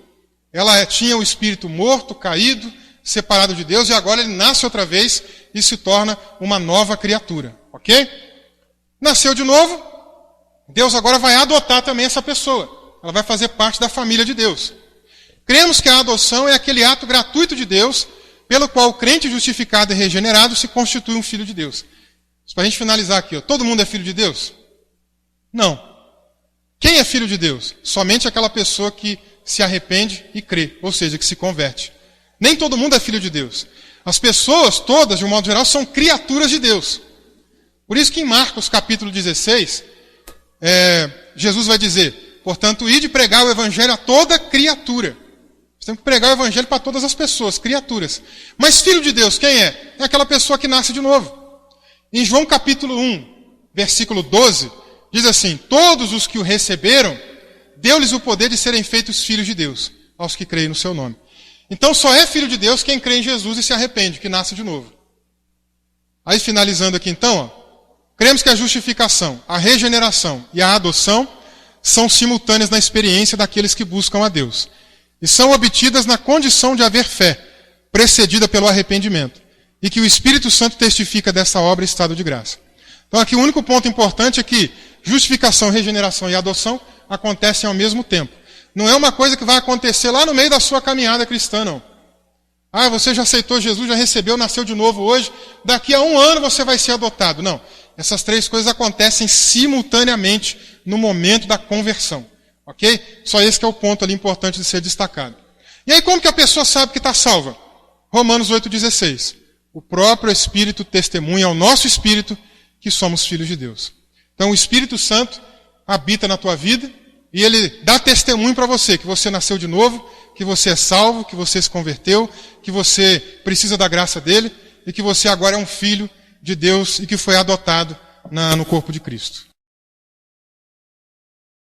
Ela tinha o espírito morto, caído, separado de Deus, e agora ele nasce outra vez e se torna uma nova criatura. Ok? Nasceu de novo, Deus agora vai adotar também essa pessoa. Ela vai fazer parte da família de Deus. Cremos que a adoção é aquele ato gratuito de Deus, pelo qual o crente justificado e regenerado se constitui um filho de Deus. Para a gente finalizar aqui, ó. Todo mundo é filho de Deus? Não. Quem é filho de Deus? Somente aquela pessoa que se arrepende e crê, ou seja, que se converte. Nem todo mundo é filho de Deus. As pessoas todas, de um modo geral, são criaturas de Deus. Por isso que em Marcos capítulo 16, Jesus vai dizer: portanto, ide pregar o evangelho a toda criatura. Você tem que pregar o evangelho para todas as pessoas, criaturas. Mas filho de Deus, quem é? É aquela pessoa que nasce de novo. Em João capítulo 1, versículo 12, diz assim: todos os que o receberam, deu-lhes o poder de serem feitos filhos de Deus, aos que creem no seu nome. Então só é filho de Deus quem crê em Jesus e se arrepende, que nasce de novo. Aí finalizando aqui então, ó, cremos que a justificação, a regeneração e a adoção são simultâneas na experiência daqueles que buscam a Deus. E são obtidas na condição de haver fé, precedida pelo arrependimento. E que o Espírito Santo testifica dessa obra em estado de graça. Então aqui o único ponto importante é que justificação, regeneração e adoção acontecem ao mesmo tempo. Não é uma coisa que vai acontecer lá no meio da sua caminhada cristã, não. Ah, você já aceitou Jesus, já recebeu, nasceu de novo hoje, daqui a 1 ano você vai ser adotado. Não. Essas 3 coisas acontecem simultaneamente no momento da conversão. Ok? Só esse que é o ponto ali importante de ser destacado. E aí como que a pessoa sabe que está salva? Romanos 8,16. O próprio Espírito testemunha ao nosso Espírito que somos filhos de Deus. Então o Espírito Santo habita na tua vida e ele dá testemunho para você que você nasceu de novo, que você é salvo, que você se converteu, que você precisa da graça dele e que você agora é um filho de Deus e que foi adotado no corpo de Cristo.